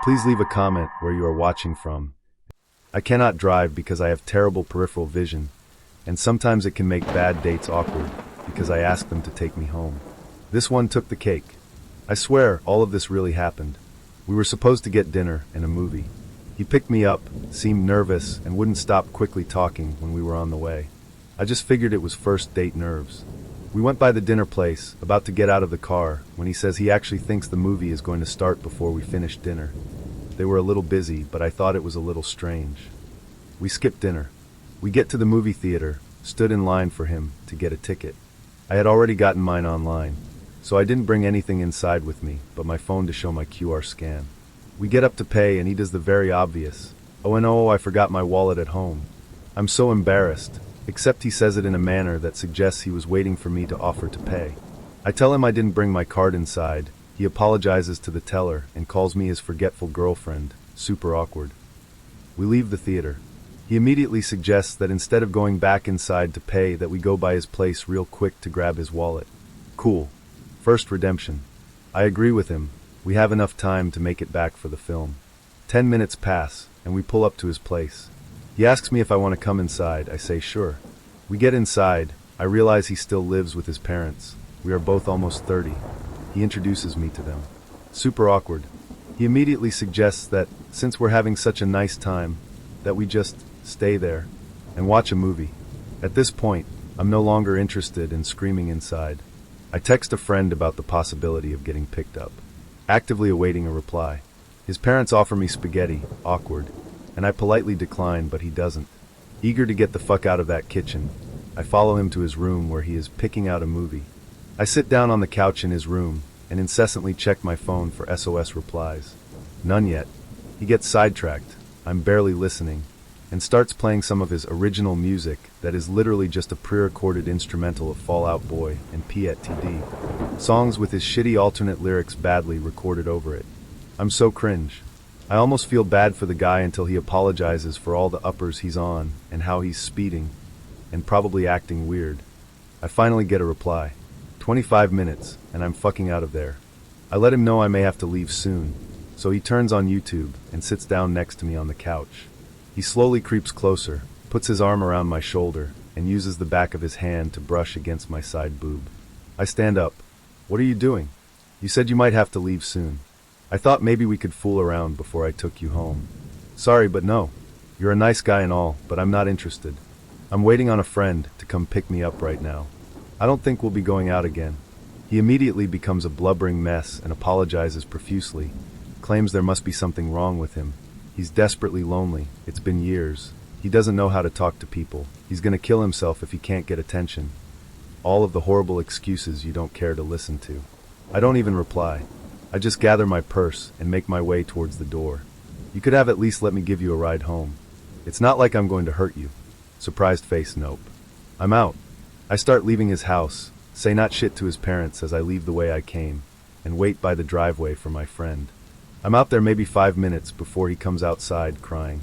Please leave a comment where you are watching from. I cannot drive because I have terrible peripheral vision, and sometimes it can make bad dates awkward because I ask them to take me home. This one took the cake. I swear, all of this really happened. We were supposed to get dinner and a movie. He picked me up, seemed nervous, and wouldn't stop quickly talking when we were on the way. I just figured it was first date nerves. We went by the dinner place, about to get out of the car, when he says he actually thinks the movie is going to start before we finish dinner. They were a little busy, but I thought it was a little strange. We skipped dinner. We get to the movie theater, stood in line for him to get a ticket. I had already gotten mine online, so I didn't bring anything inside with me but my phone to show my QR scan. We get up to pay and he does the very obvious. Oh, I forgot my wallet at home. I'm so embarrassed, except he says it in a manner that suggests he was waiting for me to offer to pay. I tell him I didn't bring my card inside. He apologizes to the teller and calls me his forgetful girlfriend. Super awkward. We leave the theater. He immediately suggests that instead of going back inside to pay, that we go by his place real quick to grab his wallet. Cool. First redemption. I agree with him. We have enough time to make it back for the film. 10 minutes pass, and we pull up to his place. He asks me if I want to come inside. I say sure. We get inside. I realize he still lives with his parents. We are both almost 30. He introduces me to them. Super awkward. He immediately suggests that, since we're having such a nice time, that we just stay there and watch a movie. At this point, I'm no longer interested in screaming inside. I text a friend about the possibility of getting picked up, actively awaiting a reply. His parents offer me spaghetti, awkward, and I politely decline, but he doesn't. Eager to get the fuck out of that kitchen, I follow him to his room where he is picking out a movie. I sit down on the couch in his room and incessantly check my phone for SOS replies. None yet. He gets sidetracked, I'm barely listening, and starts playing some of his original music that is literally just a pre-recorded instrumental of Fall Out Boy and P.E.T.D. Songs with his shitty alternate lyrics badly recorded over it. I'm so cringe. I almost feel bad for the guy until he apologizes for all the uppers he's on and how he's speeding and probably acting weird. I finally get a reply. 25 minutes, and I'm fucking out of there. I let him know I may have to leave soon, so he turns on YouTube and sits down next to me on the couch. He slowly creeps closer, puts his arm around my shoulder, and uses the back of his hand to brush against my side boob. I stand up. What are you doing? You said you might have to leave soon. I thought maybe we could fool around before I took you home. Sorry, but no. You're a nice guy and all, but I'm not interested. I'm waiting on a friend to come pick me up right now. I don't think we'll be going out again. He immediately becomes a blubbering mess and apologizes profusely, claims there must be something wrong with him. He's desperately lonely. It's been years. He doesn't know how to talk to people. He's gonna kill himself if he can't get attention. All of the horrible excuses you don't care to listen to. I don't even reply. I just gather my purse and make my way towards the door. You could have at least let me give you a ride home. It's not like I'm going to hurt you. Surprised face, nope. I'm out. I start leaving his house, say not shit to his parents as I leave the way I came, and wait by the driveway for my friend. I'm out there maybe 5 minutes before he comes outside crying,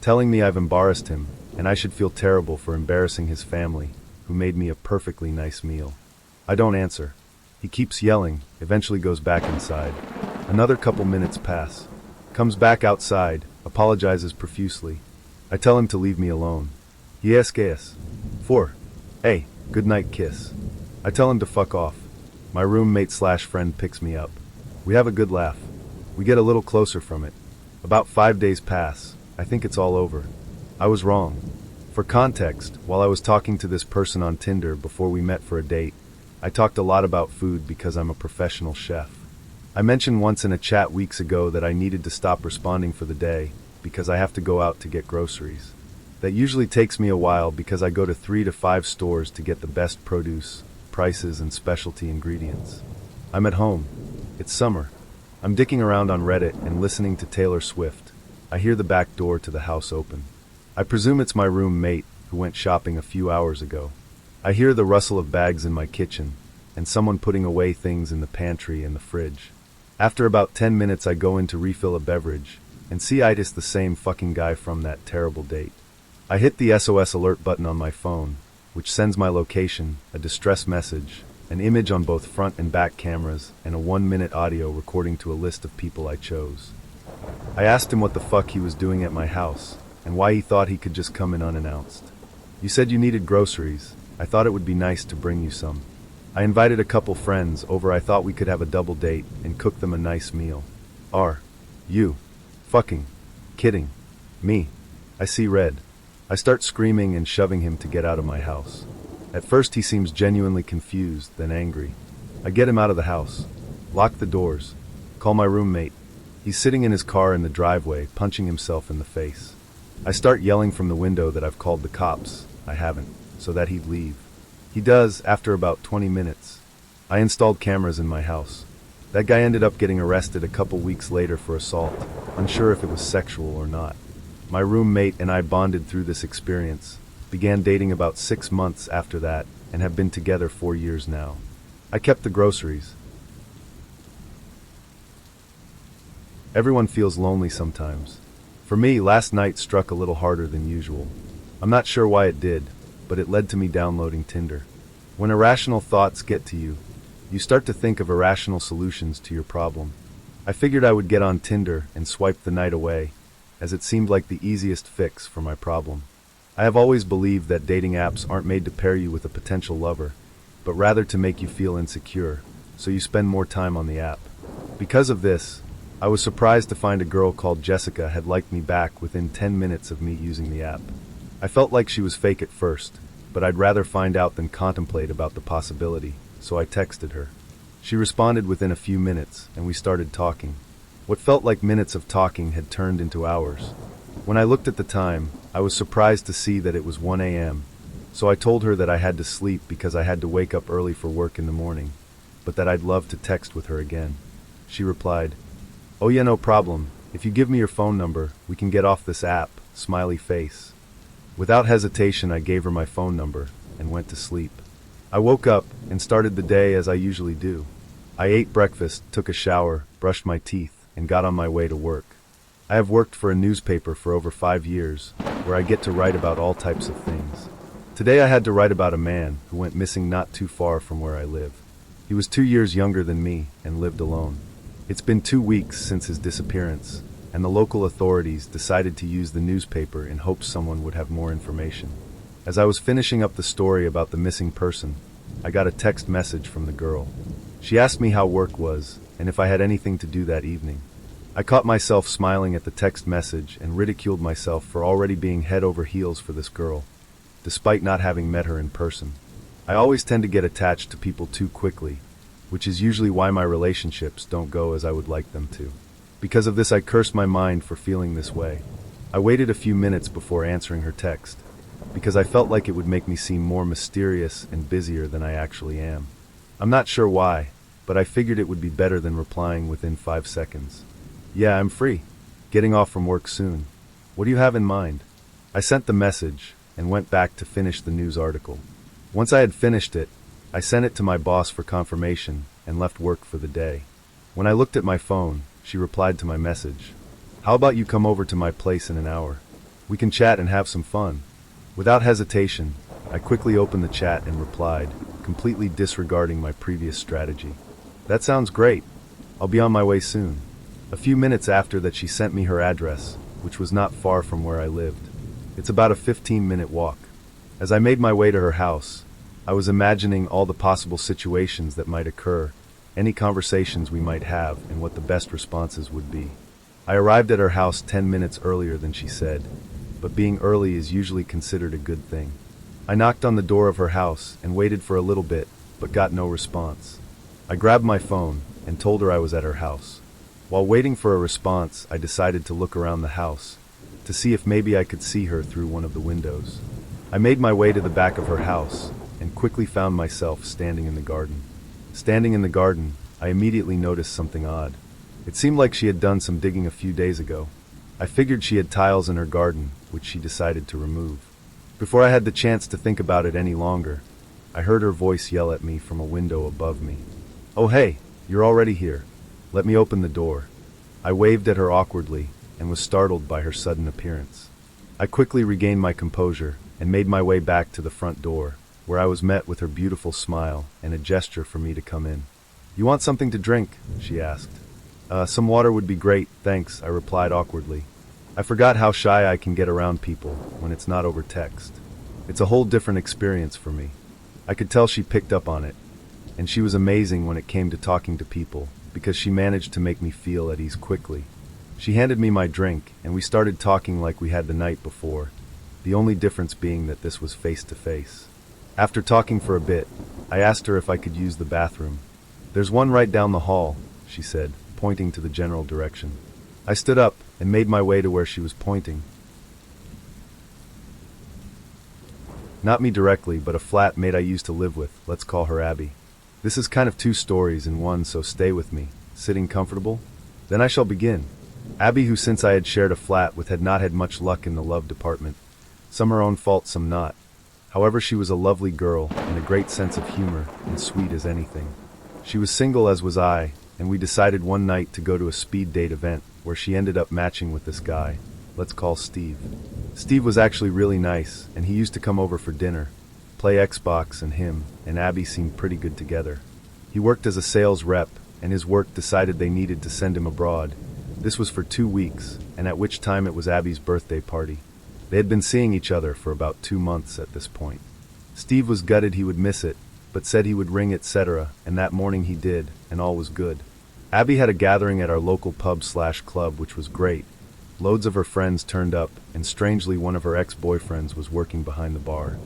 telling me I've embarrassed him, and I should feel terrible for embarrassing his family, who made me a perfectly nice meal. I don't answer. He keeps yelling, eventually goes back inside. Another couple minutes pass. Comes back outside, apologizes profusely. I tell him to leave me alone. Yes. 4. Hey, good night kiss. I tell him to fuck off. My roommate/friend picks me up. We have a good laugh. We get a little closer from it. About 5 days pass. I think it's all over. I was wrong. For context, while I was talking to this person on Tinder before we met for a date, I talked a lot about food because I'm a professional chef. I mentioned once in a chat weeks ago that I needed to stop responding for the day because I have to go out to get groceries. That usually takes me a while because I go to 3 to 5 stores to get the best produce, prices, and specialty ingredients. I'm at home. It's summer. I'm dicking around on Reddit and listening to Taylor Swift. I hear the back door to the house open. I presume it's my roommate who went shopping a few hours ago. I hear the rustle of bags in my kitchen and someone putting away things in the pantry and the fridge. After about 10 minutes I go in to refill a beverage and see it's the same fucking guy from that terrible date. I hit the SOS alert button on my phone, which sends my location, a distress message, an image on both front and back cameras, and a 1-minute audio recording to a list of people I chose. I asked him what the fuck he was doing at my house, and why he thought he could just come in unannounced. You said you needed groceries. I thought it would be nice to bring you some. I invited a couple friends over. I thought we could have a double date and cook them a nice meal. Are you fucking kidding me? I see red. I start screaming and shoving him to get out of my house. At first he seems genuinely confused, then angry. I get him out of the house, lock the doors, call my roommate. He's sitting in his car in the driveway, punching himself in the face. I start yelling from the window that I've called the cops. I haven't, so that he'd leave. He does, after about 20 minutes. I installed cameras in my house. That guy ended up getting arrested a couple weeks later for assault, unsure if it was sexual or not. My roommate and I bonded through this experience, began dating about 6 months after that, and have been together 4 years now. I kept the groceries. Everyone feels lonely sometimes. For me, last night struck a little harder than usual. I'm not sure why it did, but it led to me downloading Tinder. When irrational thoughts get to you, you start to think of irrational solutions to your problem. I figured I would get on Tinder and swipe the night away, as it seemed like the easiest fix for my problem. I have always believed that dating apps aren't made to pair you with a potential lover, but rather to make you feel insecure, so you spend more time on the app. Because of this, I was surprised to find a girl called Jessica had liked me back within 10 minutes of me using the app. I felt like she was fake at first, but I'd rather find out than contemplate about the possibility, so I texted her. She responded within a few minutes, and we started talking. What felt like minutes of talking had turned into hours. When I looked at the time, I was surprised to see that it was 1 a.m., so I told her that I had to sleep because I had to wake up early for work in the morning, but that I'd love to text with her again. She replied, "Oh yeah, no problem. If you give me your phone number, we can get off this app," smiley face. Without hesitation, I gave her my phone number and went to sleep. I woke up and started the day as I usually do. I ate breakfast, took a shower, brushed my teeth, and got on my way to work. I have worked for a newspaper for over 5 years, where I get to write about all types of things. Today I had to write about a man who went missing not too far from where I live. He was 2 years younger than me and lived alone. It's been 2 weeks since his disappearance, and the local authorities decided to use the newspaper in hopes someone would have more information. As I was finishing up the story about the missing person, I got a text message from the girl. She asked me how work was, and if I had anything to do that evening. I caught myself smiling at the text message and ridiculed myself for already being head over heels for this girl, despite not having met her in person. I always tend to get attached to people too quickly, which is usually why my relationships don't go as I would like them to. Because of this, I cursed my mind for feeling this way. I waited a few minutes before answering her text, because I felt like it would make me seem more mysterious and busier than I actually am. I'm not sure why, but I figured it would be better than replying within 5 seconds. "Yeah, I'm free. Getting off from work soon. What do you have in mind?" I sent the message and went back to finish the news article. Once I had finished it, I sent it to my boss for confirmation and left work for the day. When I looked at my phone, she replied to my message. "How about you come over to my place in an hour? We can chat and have some fun." Without hesitation, I quickly opened the chat and replied, completely disregarding my previous strategy. "That sounds great. I'll be on my way soon." A few minutes after that, she sent me her address, which was not far from where I lived. It's about a 15-minute walk. As I made my way to her house, I was imagining all the possible situations that might occur, any conversations we might have, and what the best responses would be. I arrived at her house 10 minutes earlier than she said, but being early is usually considered a good thing. I knocked on the door of her house and waited for a little bit, but got no response. I grabbed my phone and told her I was at her house. While waiting for a response, I decided to look around the house, to see if maybe I could see her through one of the windows. I made my way to the back of her house, and quickly found myself standing in the garden. Standing in the garden, I immediately noticed something odd. It seemed like she had done some digging a few days ago. I figured she had tiles in her garden, which she decided to remove. Before I had the chance to think about it any longer, I heard her voice yell at me from a window above me. "Oh hey, you're already here. Let me open the door." I waved at her awkwardly and was startled by her sudden appearance. I quickly regained my composure and made my way back to the front door, where I was met with her beautiful smile and a gesture for me to come in. "You want something to drink?" she asked. Some water would be great, thanks, I replied awkwardly. I forgot how shy I can get around people when it's not over text. It's a whole different experience for me. I could tell she picked up on it, and she was amazing when it came to talking to people, because she managed to make me feel at ease quickly. She handed me my drink, and we started talking like we had the night before, the only difference being that this was face to face. After talking for a bit, I asked her if I could use the bathroom. "There's one right down the hall," she said, pointing to the general direction. I stood up and made my way to where she was pointing. Not me directly, but a flatmate I used to live with. Let's call her Abby. This is kind of two stories in one, so stay with me. Sitting comfortable? Then I shall begin. Abby, who since I had shared a flat with had not had much luck in the love department. Some her own fault, some not. However, she was a lovely girl and a great sense of humor and sweet as anything. She was single, as was I, and we decided one night to go to a speed date event where she ended up matching with this guy. Let's call Steve. Steve was actually really nice, and he used to come over for dinner, play Xbox, and him and Abby seemed pretty good together. He worked as a sales rep, and his work decided they needed to send him abroad. This was for 2 weeks, and at which time it was Abby's birthday party. They had been seeing each other for about 2 months at this point. Steve was gutted he would miss it, but said he would ring, etc., and that morning he did, and all was good. Abby had a gathering at our local pub/club, which was great. Loads of her friends turned up, and strangely one of her ex-boyfriends was working behind the bar.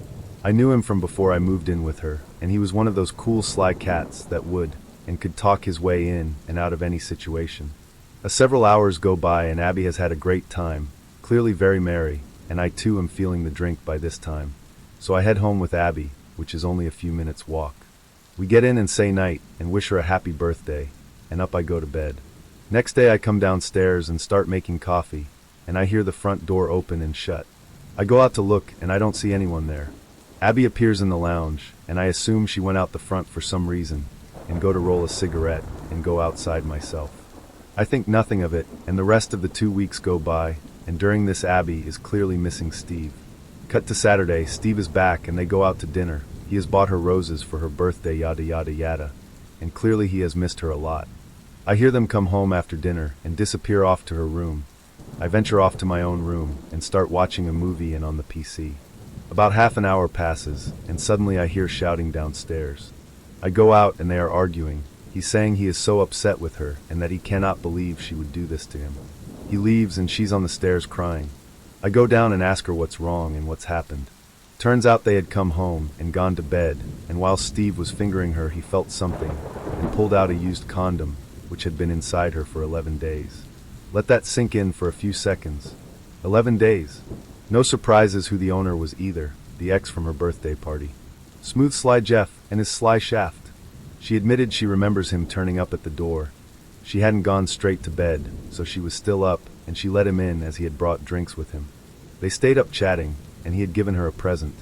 I knew him from before I moved in with her, and he was one of those cool sly cats that would and could talk his way in and out of any situation. Several hours go by and Abby has had a great time, clearly very merry, and I too am feeling the drink by this time. So I head home with Abby, which is only a few minutes walk. We get in and say night and wish her a happy birthday, and up I go to bed. Next day I come downstairs and start making coffee, and I hear the front door open and shut. I go out to look and I don't see anyone there. Abby appears in the lounge, and I assume she went out the front for some reason, and go to roll a cigarette and go outside myself. I think nothing of it, and the rest of the 2 weeks go by, and during this Abby is clearly missing Steve. Cut to Saturday, Steve is back and they go out to dinner. He has bought her roses for her birthday, yada yada yada, and clearly he has missed her a lot. I hear them come home after dinner and disappear off to her room. I venture off to my own room and start watching a movie and on the PC. About half an hour passes, and suddenly I hear shouting downstairs. I go out and they are arguing. He's saying he is so upset with her and that he cannot believe she would do this to him. He leaves and she's on the stairs crying. I go down and ask her what's wrong and what's happened. Turns out they had come home and gone to bed, and while Steve was fingering her he felt something and pulled out a used condom which had been inside her for 11 days. Let that sink in for a few seconds. 11 days. No surprises who the owner was either, the ex from her birthday party. Smooth Sly Jeff and his sly shaft. She admitted she remembers him turning up at the door. She hadn't gone straight to bed, so she was still up, and she let him in as he had brought drinks with him. They stayed up chatting, and he had given her a present.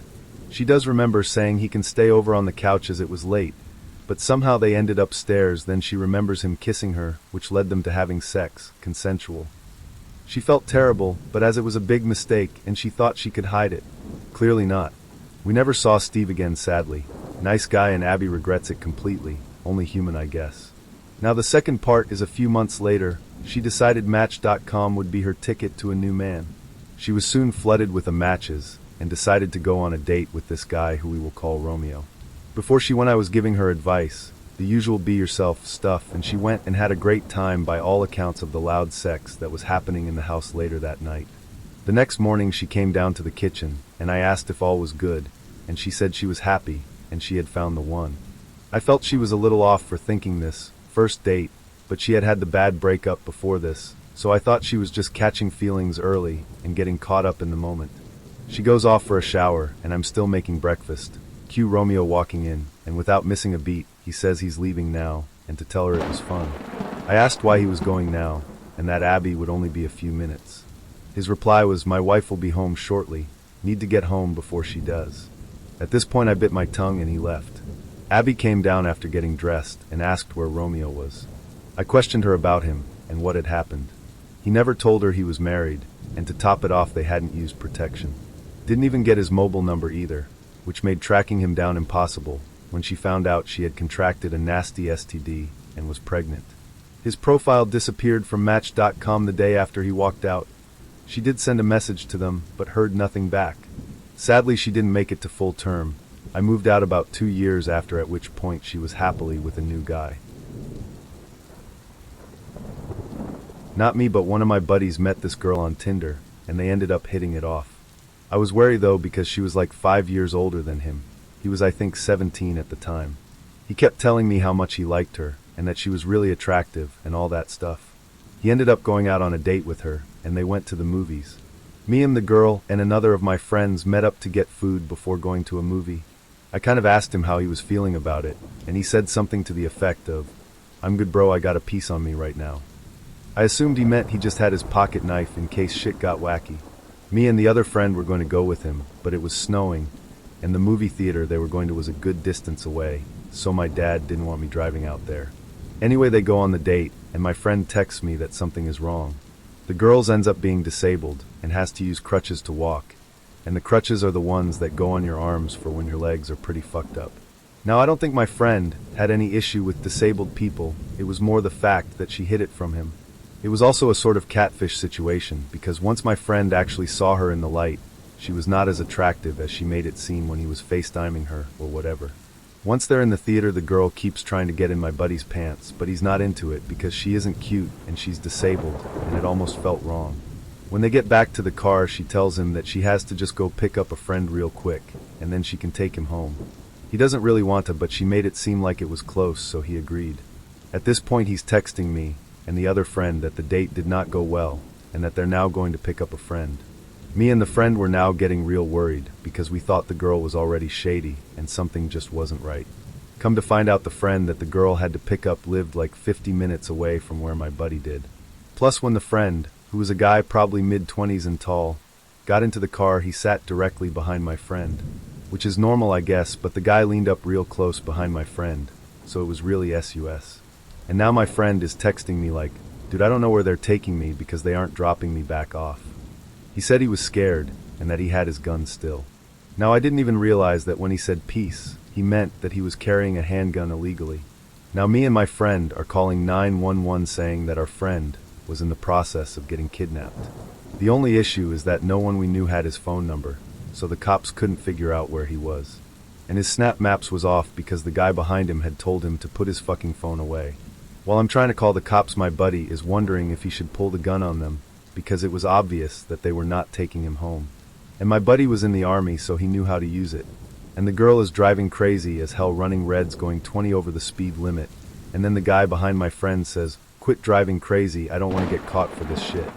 She does remember saying he can stay over on the couch as it was late, but somehow they ended upstairs. Then she remembers him kissing her, which led them to having sex, consensual. She felt terrible, but as it was a big mistake and she thought she could hide it. Clearly not. We never saw Steve again, sadly. Nice guy, and Abby regrets it completely. Only human, I guess. Now the second part is a few months later. She decided Match.com would be her ticket to a new man. She was soon flooded with matches and decided to go on a date with this guy who we will call Romeo. Before she went I was giving her advice, the usual be yourself stuff, and she went and had a great time by all accounts of the loud sex that was happening in the house later that night. The next morning she came down to the kitchen, and I asked if all was good, and she said she was happy, and she had found the one. I felt she was a little off for thinking this, first date, but she had had the bad breakup before this, so I thought she was just catching feelings early and getting caught up in the moment. She goes off for a shower, and I'm still making breakfast. Cue Romeo walking in, and without missing a beat, he says he's leaving now, and to tell her it was fun. I asked why he was going now, and that Abby would only be a few minutes. His reply was, "My wife will be home shortly. Need to get home before she does." At this point I bit my tongue and he left. Abby came down after getting dressed and asked where Romeo was. I questioned her about him and what had happened. He never told her he was married, and to top it off they hadn't used protection. Didn't even get his mobile number either, which made tracking him down impossible when she found out she had contracted a nasty STD and was pregnant. His profile disappeared from Match.com the day after he walked out. She did send a message to them, but heard nothing back. Sadly, she didn't make it to full term. I moved out about 2 years after, at which point she was happily with a new guy. Not me, but one of my buddies met this girl on Tinder, and they ended up hitting it off. I was wary though because she was like 5 years older than him. He was, I think, 17 at the time. He kept telling me how much he liked her, and that she was really attractive, and all that stuff. He ended up going out on a date with her, and they went to the movies. Me and the girl and another of my friends met up to get food before going to a movie. I kind of asked him how he was feeling about it, and he said something to the effect of, "I'm good bro, I got a piece on me right now." I assumed he meant he just had his pocket knife in case shit got wacky. Me and the other friend were going to go with him, but it was snowing, and the movie theater they were going to was a good distance away, so my dad didn't want me driving out there. Anyway, they go on the date, and my friend texts me that something is wrong. The girl ends up being disabled and has to use crutches to walk, and the crutches are the ones that go on your arms for when your legs are pretty fucked up. Now, I don't think my friend had any issue with disabled people. It was more the fact that she hid it from him. It was also a sort of catfish situation, because once my friend actually saw her in the light, she was not as attractive as she made it seem when he was FaceTiming her or whatever. Once they're in the theater, the girl keeps trying to get in my buddy's pants, but he's not into it because she isn't cute and she's disabled, and it almost felt wrong. When they get back to the car, she tells him that she has to just go pick up a friend real quick, and then she can take him home. He doesn't really want to, but she made it seem like it was close, so he agreed. At this point, he's texting me and the other friend that the date did not go well, and that they're now going to pick up a friend. Me and the friend were now getting real worried, because we thought the girl was already shady, and something just wasn't right. Come to find out, the friend that the girl had to pick up lived like 50 minutes away from where my buddy did. Plus, when the friend, who was a guy probably mid-20s and tall, got into the car, he sat directly behind my friend. Which is normal, I guess, but the guy leaned up real close behind my friend, so it was really sus. And now my friend is texting me like, "Dude, I don't know where they're taking me because they aren't dropping me back off." He said he was scared, and that he had his gun still. Now, I didn't even realize that when he said peace, he meant that he was carrying a handgun illegally. Now, me and my friend are calling 911 saying that our friend was in the process of getting kidnapped. The only issue is that no one we knew had his phone number, so the cops couldn't figure out where he was. And his snap maps was off because the guy behind him had told him to put his fucking phone away. While I'm trying to call the cops, my buddy is wondering if he should pull the gun on them, because it was obvious that they were not taking him home. And my buddy was in the army, so he knew how to use it. And the girl is driving crazy as hell, running reds, going 20 over the speed limit. And then the guy behind my friend says, "Quit driving crazy, I don't want to get caught for this shit."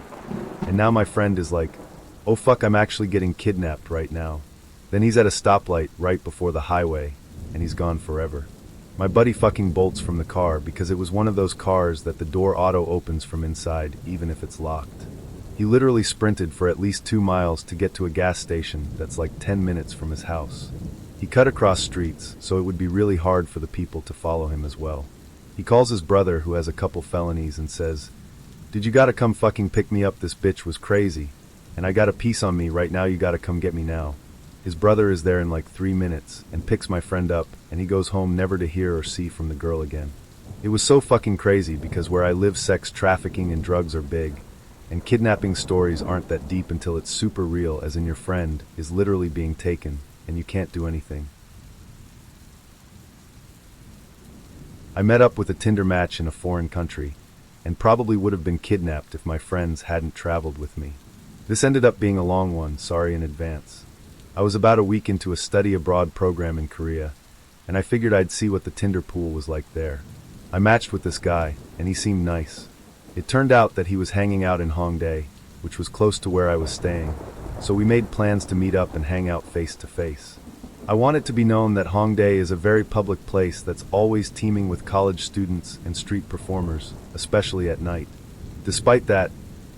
And now my friend is like, "Oh fuck, I'm actually getting kidnapped right now." Then he's at a stoplight right before the highway, and he's gone forever. My buddy fucking bolts from the car because it was one of those cars that the door auto opens from inside, even if it's locked. He literally sprinted for at least 2 miles to get to a gas station that's like 10 minutes from his house. He cut across streets, so it would be really hard for the people to follow him as well. He calls his brother, who has a couple felonies, and says, "Did you gotta come fucking pick me up? This bitch was crazy. And I got a piece on me right now, you gotta come get me now." His brother is there in like 3 minutes, and picks my friend up, and he goes home never to hear or see from the girl again. It was so fucking crazy because where I live, sex trafficking and drugs are big. And kidnapping stories aren't that deep until it's super real, as in your friend is literally being taken, and you can't do anything. I met up with a Tinder match in a foreign country, and probably would have been kidnapped if my friends hadn't traveled with me. This ended up being a long one, sorry in advance. I was about a week into a study abroad program in Korea, and I figured I'd see what the Tinder pool was like there. I matched with this guy, and he seemed nice. It turned out that he was hanging out in Hongdae, which was close to where I was staying, so we made plans to meet up and hang out face to face. I want it to be known that Hongdae is a very public place that's always teeming with college students and street performers, especially at night. Despite that,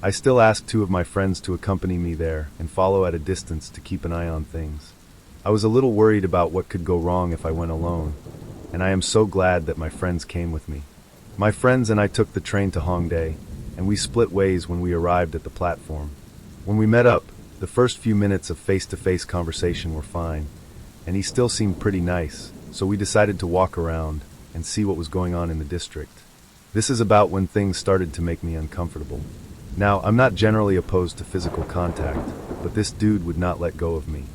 I still asked 2 of my friends to accompany me there and follow at a distance to keep an eye on things. I was a little worried about what could go wrong if I went alone, and I am so glad that my friends came with me. My friends and I took the train to Hongdae, and we split ways when we arrived at the platform. When we met up, the first few minutes of face-to-face conversation were fine, and he still seemed pretty nice, so we decided to walk around and see what was going on in the district. This is about when things started to make me uncomfortable. Now, I'm not generally opposed to physical contact, but this dude would not let go of me.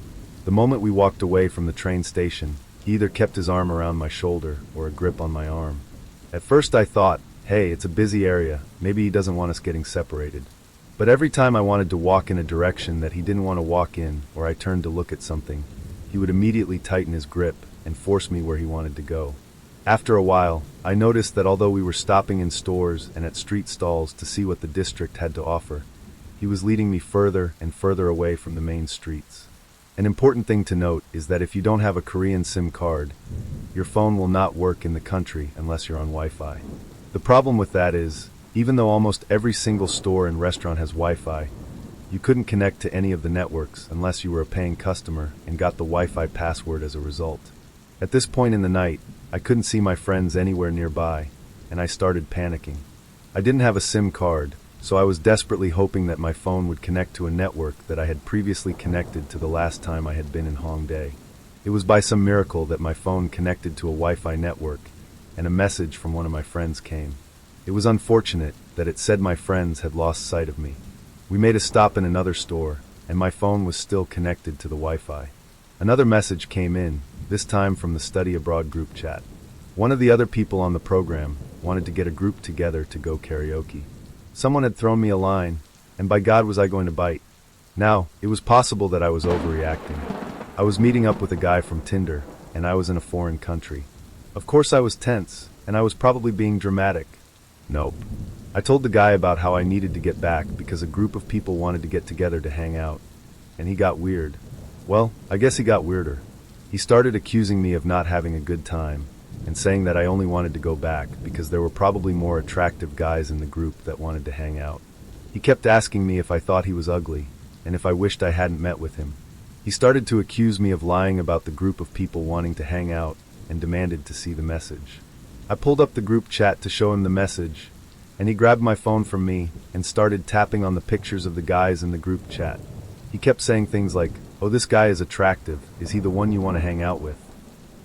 The moment we walked away from the train station, he either kept his arm around my shoulder or a grip on my arm. At first I thought, hey, it's a busy area, maybe he doesn't want us getting separated. But every time I wanted to walk in a direction that he didn't want to walk in, or I turned to look at something, he would immediately tighten his grip and force me where he wanted to go. After a while, I noticed that although we were stopping in stores and at street stalls to see what the district had to offer, he was leading me further and further away from the main streets. An important thing to note is that if you don't have a Korean SIM card, your phone will not work in the country unless you're on Wi-Fi. The problem with that is, even though almost every single store and restaurant has Wi-Fi, you couldn't connect to any of the networks unless you were a paying customer and got the Wi-Fi password as a result. At this point in the night, I couldn't see my friends anywhere nearby, and I started panicking. I didn't have a SIM card, so I was desperately hoping that my phone would connect to a network that I had previously connected to the last time I had been in Hongdae. It was by some miracle that my phone connected to a Wi-Fi network, and a message from one of my friends came. It was unfortunate that it said my friends had lost sight of me. We made a stop in another store, and my phone was still connected to the Wi-Fi. Another message came in, this time from the study abroad group chat. One of the other people on the program wanted to get a group together to go karaoke. Someone had thrown me a line, and by God was I going to bite. Now, it was possible that I was overreacting. I was meeting up with a guy from Tinder, and I was in a foreign country. Of course I was tense, and I was probably being dramatic. Nope. I told the guy about how I needed to get back because a group of people wanted to get together to hang out, and he got weird. Well, I guess he got weirder. He started accusing me of not having a good time, and saying that I only wanted to go back because there were probably more attractive guys in the group that wanted to hang out. He kept asking me if I thought he was ugly, and if I wished I hadn't met with him. He started to accuse me of lying about the group of people wanting to hang out, and demanded to see the message. I pulled up the group chat to show him the message, and he grabbed my phone from me and started tapping on the pictures of the guys in the group chat. He kept saying things like, "Oh, this guy is attractive. Is he the one you want to hang out with?"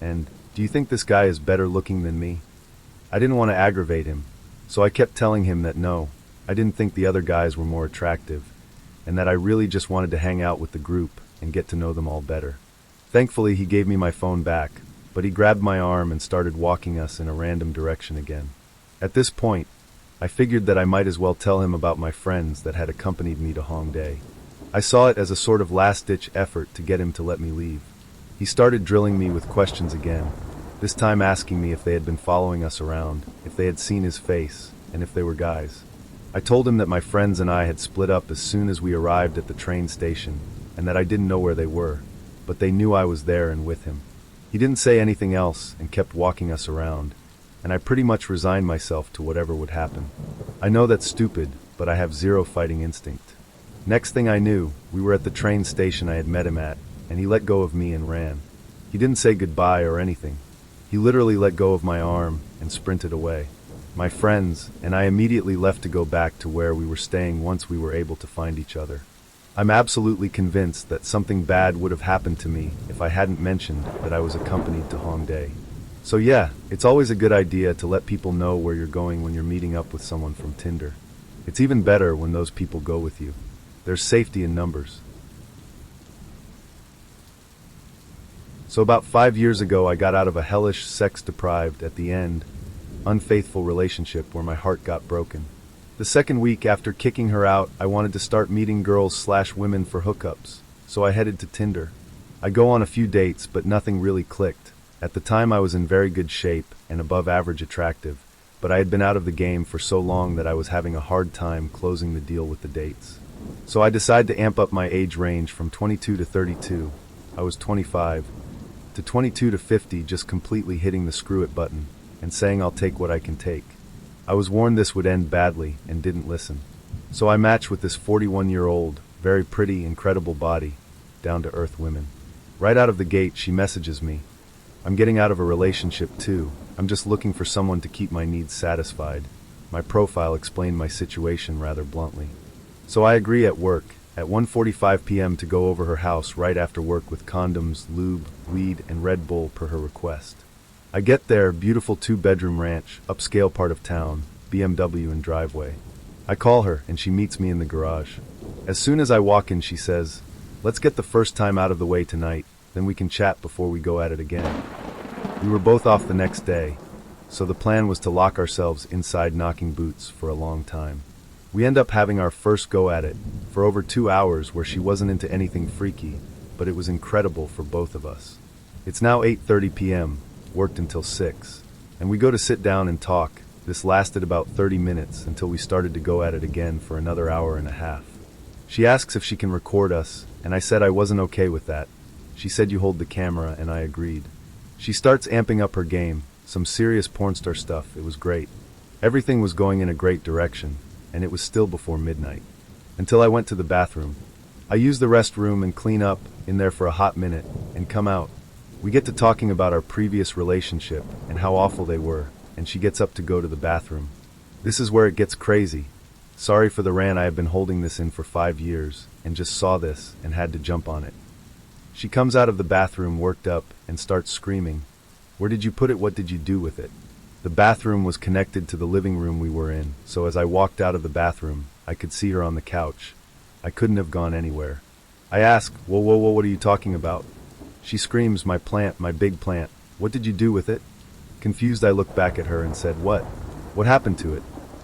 And, "Do you think this guy is better looking than me?" I didn't want to aggravate him, so I kept telling him that no, I didn't think the other guys were more attractive, and that I really just wanted to hang out with the group and get to know them all better. Thankfully, he gave me my phone back, but he grabbed my arm and started walking us in a random direction again. At this point, I figured that I might as well tell him about my friends that had accompanied me to Hongdae. I saw it as a sort of last-ditch effort to get him to let me leave. He started drilling me with questions again, this time asking me if they had been following us around, if they had seen his face, and if they were guys. I told him that my friends and I had split up as soon as we arrived at the train station, and that I didn't know where they were, but they knew I was there and with him. He didn't say anything else and kept walking us around, and I pretty much resigned myself to whatever would happen. I know that's stupid, but I have zero fighting instinct. Next thing I knew, we were at the train station I had met him at, and he let go of me and ran. He didn't say goodbye or anything. He literally let go of my arm and sprinted away. My friends and I immediately left to go back to where we were staying once we were able to find each other. I'm absolutely convinced that something bad would have happened to me if I hadn't mentioned that I was accompanied to Hongdae. So yeah, it's always a good idea to let people know where you're going when you're meeting up with someone from Tinder. It's even better when those people go with you. There's safety in numbers. So about 5 years ago, I got out of a hellish, sex-deprived, at the end, unfaithful relationship where my heart got broken. The second week after kicking her out, I wanted to start meeting girls/women for hookups, so I headed to Tinder. I go on a few dates, but nothing really clicked. At the time I was in very good shape and above average attractive, but I had been out of the game for so long that I was having a hard time closing the deal with the dates. So I decided to amp up my age range from 22 to 32, I was 25, to 22 to 50, just completely hitting the screw it button and saying I'll take what I can take. I was warned this would end badly and didn't listen. So I matched with this 41-year-old, very pretty, incredible body, down-to-earth woman. Right out of the gate, she messages me, "I'm getting out of a relationship too. I'm just looking for someone to keep my needs satisfied." My profile explained my situation rather bluntly. So I agree at work, at 1:45 p.m. to go over her house right after work with condoms, lube, weed, and Red Bull per her request. I get there, beautiful 2-bedroom ranch, upscale part of town, BMW and driveway. I call her, and she meets me in the garage. As soon as I walk in, she says, "Let's get the first time out of the way tonight, then we can chat before we go at it again." We were both off the next day, so the plan was to lock ourselves inside knocking boots for a long time. We end up having our first go at it for over 2 hours where she wasn't into anything freaky, but it was incredible for both of us. It's now 8:30 p.m., worked until 6, and we go to sit down and talk. This lasted about 30 minutes until we started to go at it again for another hour and a half. She asks if she can record us, and I said I wasn't okay with that. She said you hold the camera, and I agreed. She starts amping up her game, some serious porn star stuff. It was great. Everything was going in a great direction, and it was still before midnight. Until I went to the bathroom. I use the restroom and clean up in there for a hot minute, and come out. We get to talking about our previous relationship and how awful they were, and she gets up to go to the bathroom. This is where it gets crazy. Sorry for the rant, I have been holding this in for 5 years, and just saw this and had to jump on it. She comes out of the bathroom worked up and starts screaming. "Where did you put it? What did you do with it?" The bathroom was connected to the living room we were in, so as I walked out of the bathroom, I could see her on the couch. I couldn't have gone anywhere. I ask, whoa, what are you talking about? She screams, "My plant, my big plant. What did you do with it?" Confused, I looked back at her and said, "What? What happened to it?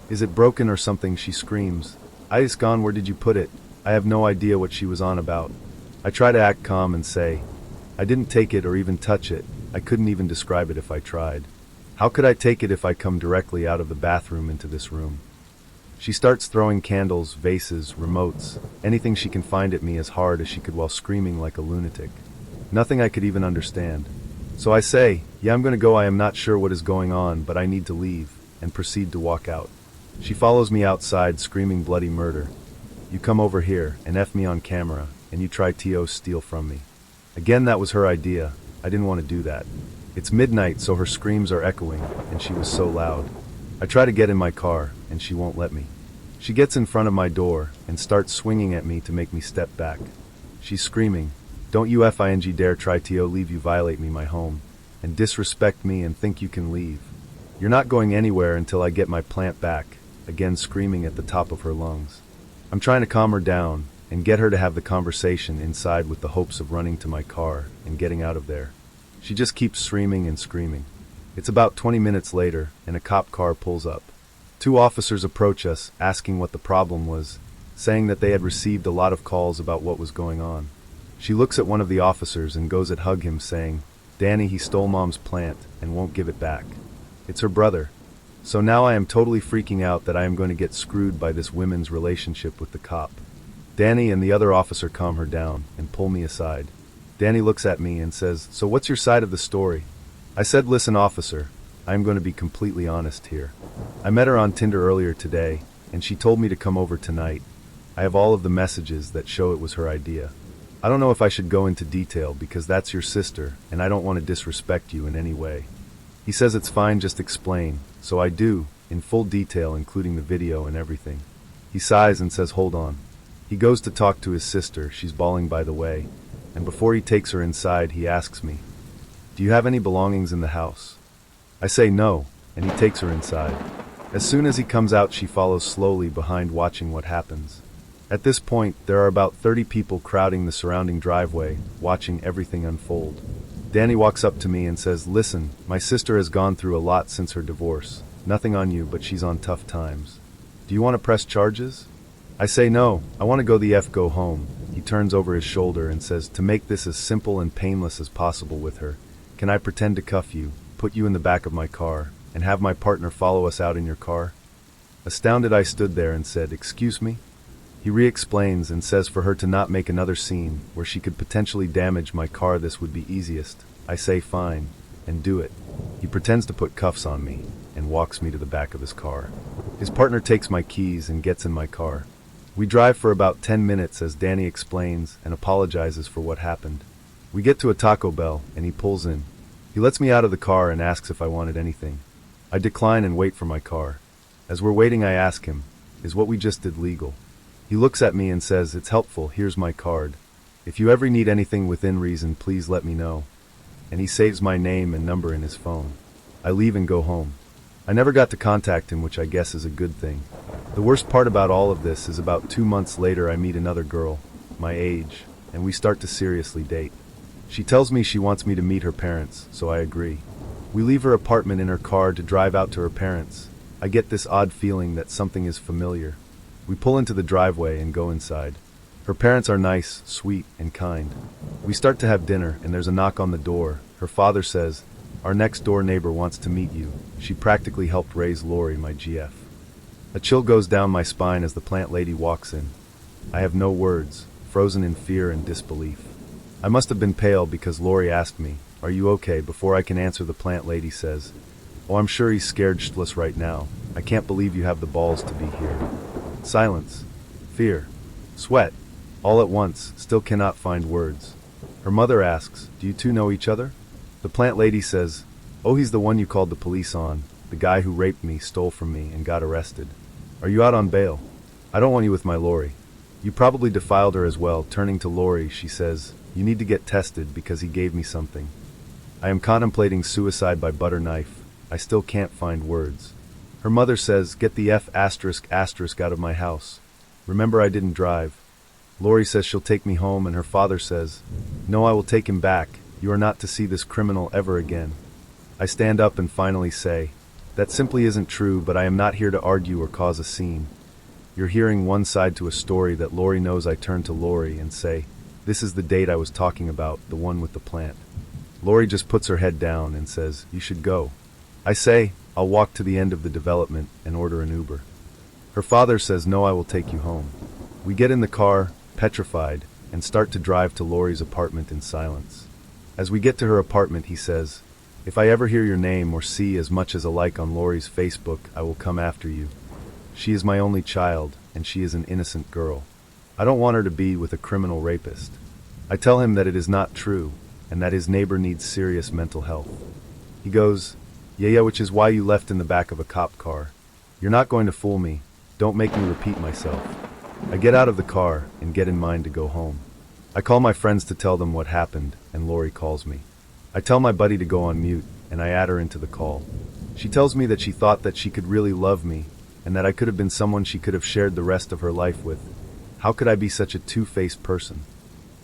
Is it broken or something?" She screams, "It's gone. Where did you put it?" I have no idea what she was on about. I try to act calm and say, "I didn't take it or even touch it. I couldn't even describe it if I tried. How could I take it if I come directly out of the bathroom into this room?" She starts throwing candles, vases, remotes, anything she can find at me as hard as she could while screaming like a lunatic. Nothing I could even understand. So I say, "Yeah, I'm gonna go. I am not sure what is going on, but I need to leave," and proceed to walk out. She follows me outside screaming bloody murder. "You come over here and F me on camera, and you try to steal from me." Again, that was her idea. I didn't want to do that. It's midnight, so her screams are echoing, and she was so loud. I try to get in my car, and she won't let me. She gets in front of my door and starts swinging at me to make me step back. She's screaming, "Don't you effing dare try to leave, you violate me, my home, and disrespect me and think you can leave. You're not going anywhere until I get my plant back," again screaming at the top of her lungs. I'm trying to calm her down and get her to have the conversation inside with the hopes of running to my car and getting out of there. She just keeps screaming and screaming. It's about 20 minutes later, and a cop car pulls up. 2 officers approach us, asking what the problem was, saying that they had received a lot of calls about what was going on. She looks at one of the officers and goes to hug him, saying, "Danny, he stole Mom's plant and won't give it back." It's her brother. So now I am totally freaking out that I am going to get screwed by this women's relationship with the cop. Danny and the other officer calm her down and pull me aside. Danny looks at me and says, "So what's your side of the story?" I said, "Listen, officer, I am going to be completely honest here. I met her on Tinder earlier today, and she told me to come over tonight. I have all of the messages that show it was her idea. I don't know if I should go into detail because that's your sister, and I don't want to disrespect you in any way." He says it's fine, just explain. So I do, in full detail, including the video and everything. He sighs and says, "Hold on." He goes to talk to his sister, she's bawling by the way, and before he takes her inside, he asks me, "Do you have any belongings in the house?" I say no, and he takes her inside. As soon as he comes out, she follows slowly behind, watching what happens. At this point, there are about 30 people crowding the surrounding driveway, watching everything unfold. Danny walks up to me and says, "Listen, my sister has gone through a lot since her divorce. Nothing on you, but she's on tough times. Do you want to press charges?" I say no, I want to go home. He turns over his shoulder and says, "To make this as simple and painless as possible with her, can I pretend to cuff you, put you in the back of my car, and have my partner follow us out in your car?" Astounded, I stood there and said, "Excuse me?" He re-explains and says for her to not make another scene where she could potentially damage my car, this would be easiest. I say fine, and do it. He pretends to put cuffs on me and walks me to the back of his car. His partner takes my keys and gets in my car. We drive for about 10 minutes as Danny explains and apologizes for what happened. We get to a Taco Bell and he pulls in. He lets me out of the car and asks if I wanted anything. I decline and wait for my car. As we're waiting, I ask him, "Is what we just did legal?" He looks at me and says, "It's helpful, here's my card. If you ever need anything within reason, please let me know." And he saves my name and number in his phone. I leave and go home. I never got to contact him, which I guess is a good thing. The worst part about all of this is about 2 months later I meet another girl, my age, and we start to seriously date. She tells me she wants me to meet her parents, so I agree. We leave her apartment in her car to drive out to her parents. I get this odd feeling that something is familiar. We pull into the driveway and go inside. Her parents are nice, sweet, and kind. We start to have dinner, and there's a knock on the door. Her father says, "Our next-door neighbor wants to meet you." She practically helped raise Lori, my GF. A chill goes down my spine as the plant lady walks in. I have no words, frozen in fear and disbelief. I must have been pale because Lori asked me, "Are you okay?" Before I can answer, the plant lady says, "Oh, I'm sure he's scared shitless right now. I can't believe you have the balls to be here." Silence. Fear. Sweat. All at once, still cannot find words. Her mother asks, "Do you two know each other?" The plant lady says, "Oh, he's the one you called the police on, the guy who raped me, stole from me, and got arrested. Are you out on bail?" "I don't want you with my Lori. You probably defiled her as well." Turning to Lori, she says, "You need to get tested because he gave me something." I am contemplating suicide by butter knife. I still can't find words. Her mother says, "Get the F*** out of my house. Remember, I didn't drive." Lori says she'll take me home, and her father says, "No, I will take him back. You are not to see this criminal ever again." I stand up and finally say, "That simply isn't true, but I am not here to argue or cause a scene. You're hearing one side to a story that Lori knows." I turn to Lori and say, "This is the date I was talking about, the one with the plant." Lori just puts her head down and says, "You should go." I say, "I'll walk to the end of the development and order an Uber." Her father says, "No, I will take you home." We get in the car, petrified, and start to drive to Lori's apartment in silence. As we get to her apartment, he says, "If I ever hear your name or see as much as a like on Lori's Facebook, I will come after you. She is my only child, and she is an innocent girl. I don't want her to be with a criminal rapist." I tell him that it is not true, and that his neighbor needs serious mental health. He goes, Yeah, which is why you left in the back of a cop car. You're not going to fool me. Don't make me repeat myself." I get out of the car and get in mind to go home. I call my friends to tell them what happened, and Lori calls me. I tell my buddy to go on mute, and I add her into the call. She tells me that she thought that she could really love me, and that I could have been someone she could have shared the rest of her life with. How could I be such a two-faced person?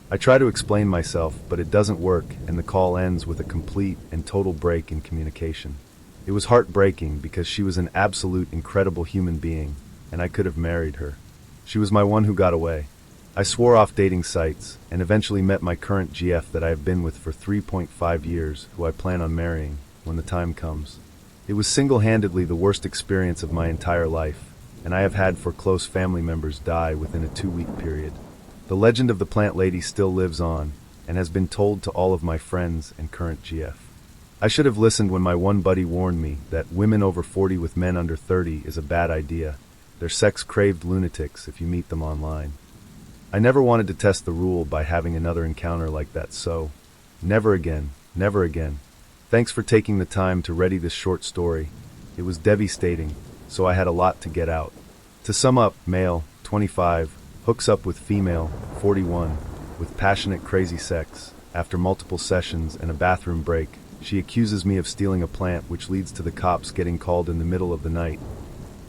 I try to explain myself, but it doesn't work, and the call ends with a complete and total break in communication. It was heartbreaking because she was an absolute incredible human being, and I could have married her. She was my one who got away. I swore off dating sites, and eventually met my current GF that I have been with for 3.5 years, who I plan on marrying when the time comes. It was single-handedly the worst experience of my entire life, and I have had 4 close family members die within a 2-week period. The legend of the plant lady still lives on, and has been told to all of my friends and current GF. I should have listened when my one buddy warned me that women over 40 with men under 30 is a bad idea. They're sex-craved lunatics if you meet them online. I never wanted to test the rule by having another encounter like that, so never again, never again. Thanks for taking the time to ready this short story. It was devastating, so I had a lot to get out. To sum up, male, 25, hooks up with female, 41, with passionate crazy sex. After multiple sessions and a bathroom break, she accuses me of stealing a plant, which leads to the cops getting called in the middle of the night.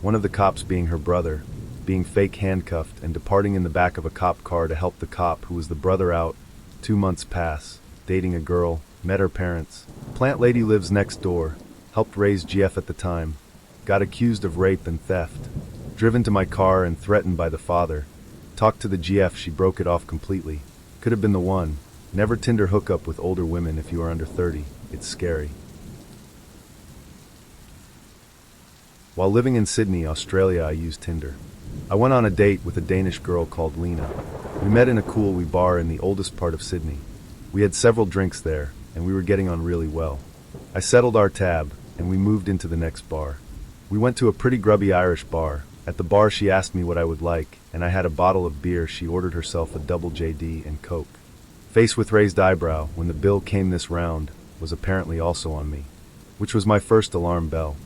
One of the cops being her brother, being fake handcuffed and departing in the back of a cop car to help the cop who was the brother out. 2 months pass, dating a girl, met her parents. Plant lady lives next door, helped raise GF at the time. Got accused of rape and theft. Driven to my car and threatened by the father. Talked to the GF, she broke it off completely. Could have been the one. Never Tinder hookup with older women if you are under 30. It's scary. While living in Sydney, Australia, I used Tinder. I went on a date with a Danish girl called Lena. We met in a cool wee bar in the oldest part of Sydney. We had several drinks there, and we were getting on really well. I settled our tab, and we moved into the next bar. We went to a pretty grubby Irish bar. At the bar she asked me what I would like, and I had a bottle of beer. She ordered herself a double JD and Coke. Face with raised eyebrow when the bill came this round was apparently also on me, which was my first alarm bell.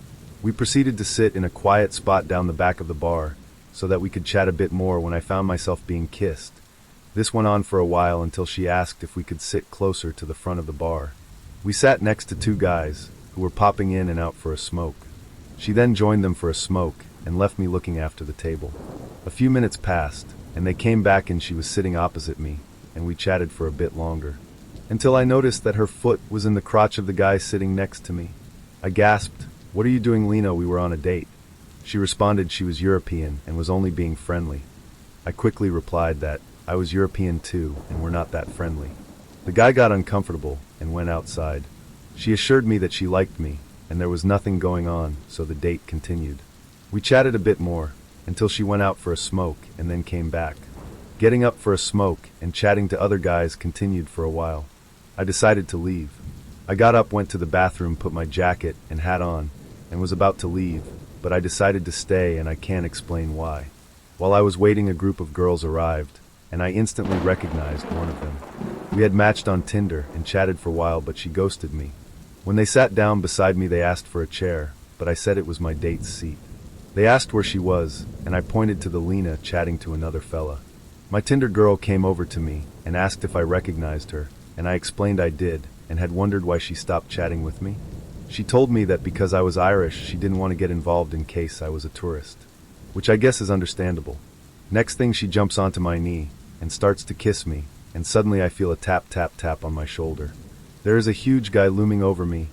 We proceeded to sit in a quiet spot down the back of the bar, so that we could chat a bit more when I found myself being kissed. This went on for a while until she asked if we could sit closer to the front of the bar. We sat next to 2 guys, who were popping in and out for a smoke. She then joined them for a smoke and left me looking after the table. A few minutes passed, and they came back and she was sitting opposite me, and we chatted for a bit longer. Until I noticed that her foot was in the crotch of the guy sitting next to me. I gasped, "What are you doing, Lena? We were on a date." She responded she was European and was only being friendly. I quickly replied that I was European too and we're not that friendly. The guy got uncomfortable and went outside. She assured me that she liked me and there was nothing going on, so the date continued. We chatted a bit more until she went out for a smoke and then came back. Getting up for a smoke and chatting to other guys continued for a while. I decided to leave. I got up, went to the bathroom, put my jacket and hat on, and was about to leave, but I decided to stay and I can't explain why. While I was waiting, a group of girls arrived, and I instantly recognized one of them. We had matched on Tinder and chatted for a while, but she ghosted me. When they sat down beside me, they asked for a chair, but I said it was my date's seat. They asked where she was, and I pointed to the Lena chatting to another fella. My Tinder girl came over to me and asked if I recognized her, and I explained I did, and had wondered why she stopped chatting with me. She told me that because I was Irish, she didn't want to get involved in case I was a tourist, which I guess is understandable. Next thing, she jumps onto my knee and starts to kiss me, and suddenly I feel a tap tap tap on my shoulder. There is a huge guy looming over me,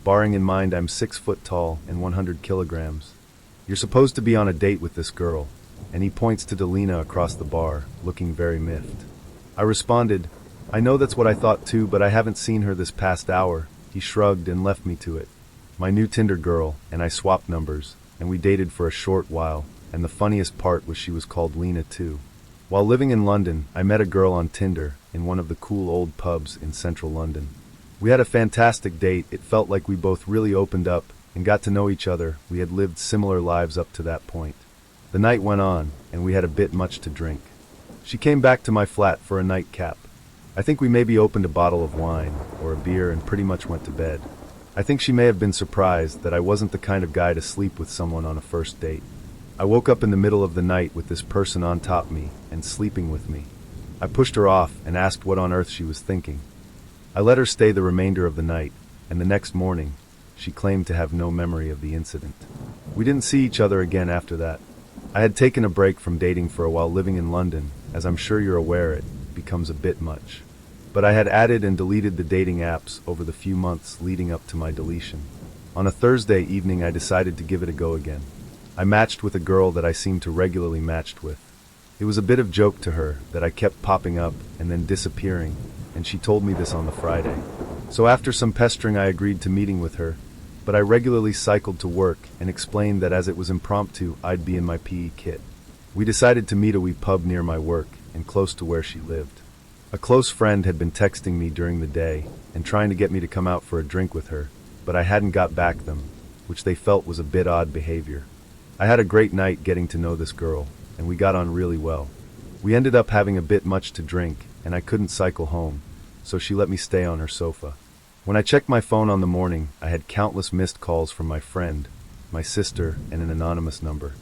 bearing in mind I'm 6 foot tall and 100 kilograms. "You're supposed to be on a date with this girl," and he points to Delina across the bar, looking very miffed. I responded, "I know that's what I thought too, but I haven't seen her this past hour." He shrugged and left me to it. My new Tinder girl and I swapped numbers, and we dated for a short while, and the funniest part was she was called Lena too. While living in London, I met a girl on Tinder in one of the cool old pubs in central London. We had a fantastic date. It felt like we both really opened up and got to know each other. We had lived similar lives up to that point. The night went on, and we had a bit much to drink. She came back to my flat for a nightcap. I think we maybe opened a bottle of wine or a beer and pretty much went to bed. I think she may have been surprised that I wasn't the kind of guy to sleep with someone on a first date. I woke up in the middle of the night with this person on top me and sleeping with me. I pushed her off and asked what on earth she was thinking. I let her stay the remainder of the night, and the next morning, she claimed to have no memory of the incident. We didn't see each other again after that. I had taken a break from dating for a while living in London. As I'm sure you're aware, it becomes a bit much. But I had added and deleted the dating apps over the few months leading up to my deletion. On a Thursday evening, I decided to give it a go again. I matched with a girl that I seemed to regularly match with. It was a bit of joke to her that I kept popping up and then disappearing, and she told me this on the Friday. So after some pestering, I agreed to meeting with her, but I regularly cycled to work and explained that as it was impromptu, I'd be in my PE kit. We decided to meet a wee pub near my work and close to where she lived. A close friend had been texting me during the day and trying to get me to come out for a drink with her, but I hadn't got back them, which they felt was a bit odd behavior. I had a great night getting to know this girl, and we got on really well. We ended up having a bit much to drink, and I couldn't cycle home, so she let me stay on her sofa. When I checked my phone on the morning, I had countless missed calls from my friend, my sister, and an anonymous number,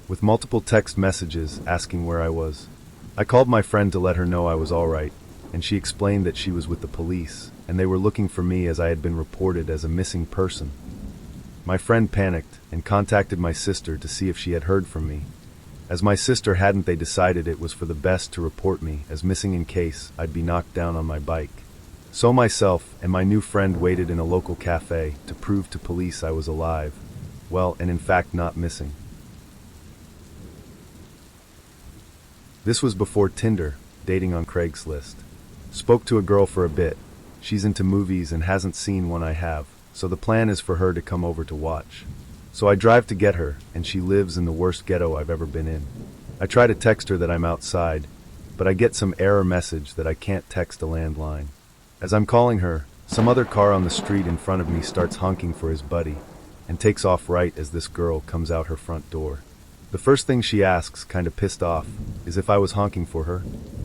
with multiple text messages asking where I was. I called my friend to let her know I was all right, and she explained that she was with the police, and they were looking for me as I had been reported as a missing person. My friend panicked and contacted my sister to see if she had heard from me. As my sister hadn't, they decided it was for the best to report me as missing in case I'd be knocked down on my bike. So myself and my new friend waited in a local cafe to prove to police I was alive. Well, and in fact not missing. This was before Tinder, dating on Craigslist. Spoke to a girl for a bit. She's into movies and hasn't seen one I have, so the plan is for her to come over to watch. So I drive to get her, and she lives in the worst ghetto I've ever been in. I try to text her that I'm outside, but I get some error message that I can't text a landline. As I'm calling her, some other car on the street in front of me starts honking for his buddy, and takes off right as this girl comes out her front door. The first thing she asks, kinda pissed off, is if I was honking for her.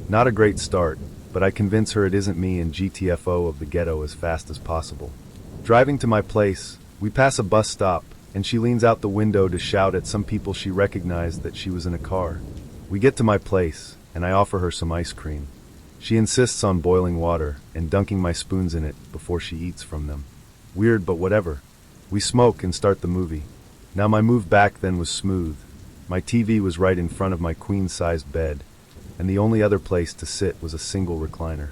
Not a great start, but I convince her it isn't me and GTFO of the ghetto as fast as possible. Driving to my place, we pass a bus stop, and she leans out the window to shout at some people she recognized that she was in a car. We get to my place, and I offer her some ice cream. She insists on boiling water and dunking my spoons in it before she eats from them. Weird, but whatever. We smoke and start the movie. Now my move back then was smooth. My TV was right in front of my queen-sized bed, and the only other place to sit was a single recliner.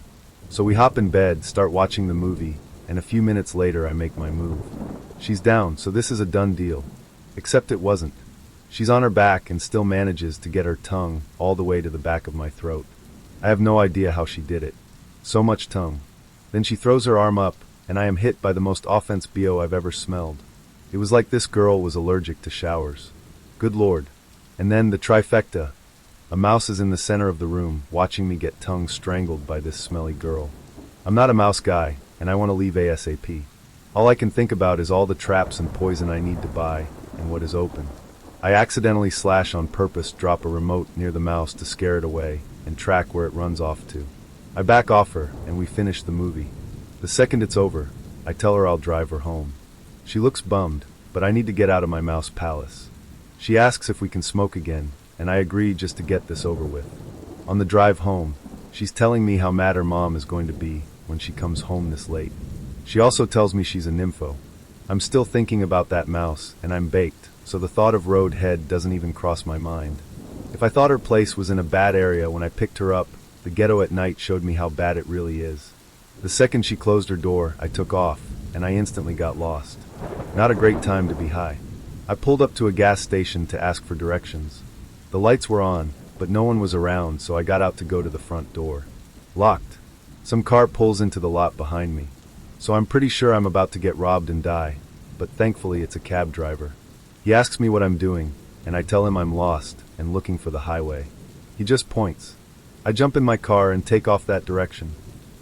So we hop in bed, start watching the movie, and a few minutes later I make my move. She's down, so this is a done deal. Except it wasn't. She's on her back and still manages to get her tongue all the way to the back of my throat. I have no idea how she did it. So much tongue. Then she throws her arm up, and I am hit by the most offense BO I've ever smelled. It was like this girl was allergic to showers. Good Lord. And then the trifecta. A mouse is in the center of the room, watching me get tongue strangled by this smelly girl. I'm not a mouse guy, and I want to leave ASAP. All I can think about is all the traps and poison I need to buy, and what is open. I accidentally / on purpose drop a remote near the mouse to scare it away, and track where it runs off to. I back off her, and we finish the movie. The second it's over, I tell her I'll drive her home. She looks bummed, but I need to get out of my mouse palace. She asks if we can smoke again, and I agree just to get this over with. On the drive home, she's telling me how mad her mom is going to be when she comes home this late. She also tells me she's a nympho. I'm still thinking about that mouse, and I'm baked, so the thought of road head doesn't even cross my mind. If I thought her place was in a bad area when I picked her up, the ghetto at night showed me how bad it really is. The second she closed her door, I took off, and I instantly got lost. Not a great time to be high. I pulled up to a gas station to ask for directions. The lights were on, but no one was around, so I got out to go to the front door. Locked. Some car pulls into the lot behind me. So I'm pretty sure I'm about to get robbed and die, but thankfully it's a cab driver. He asks me what I'm doing, and I tell him I'm lost and looking for the highway. He just points. I jump in my car and take off that direction.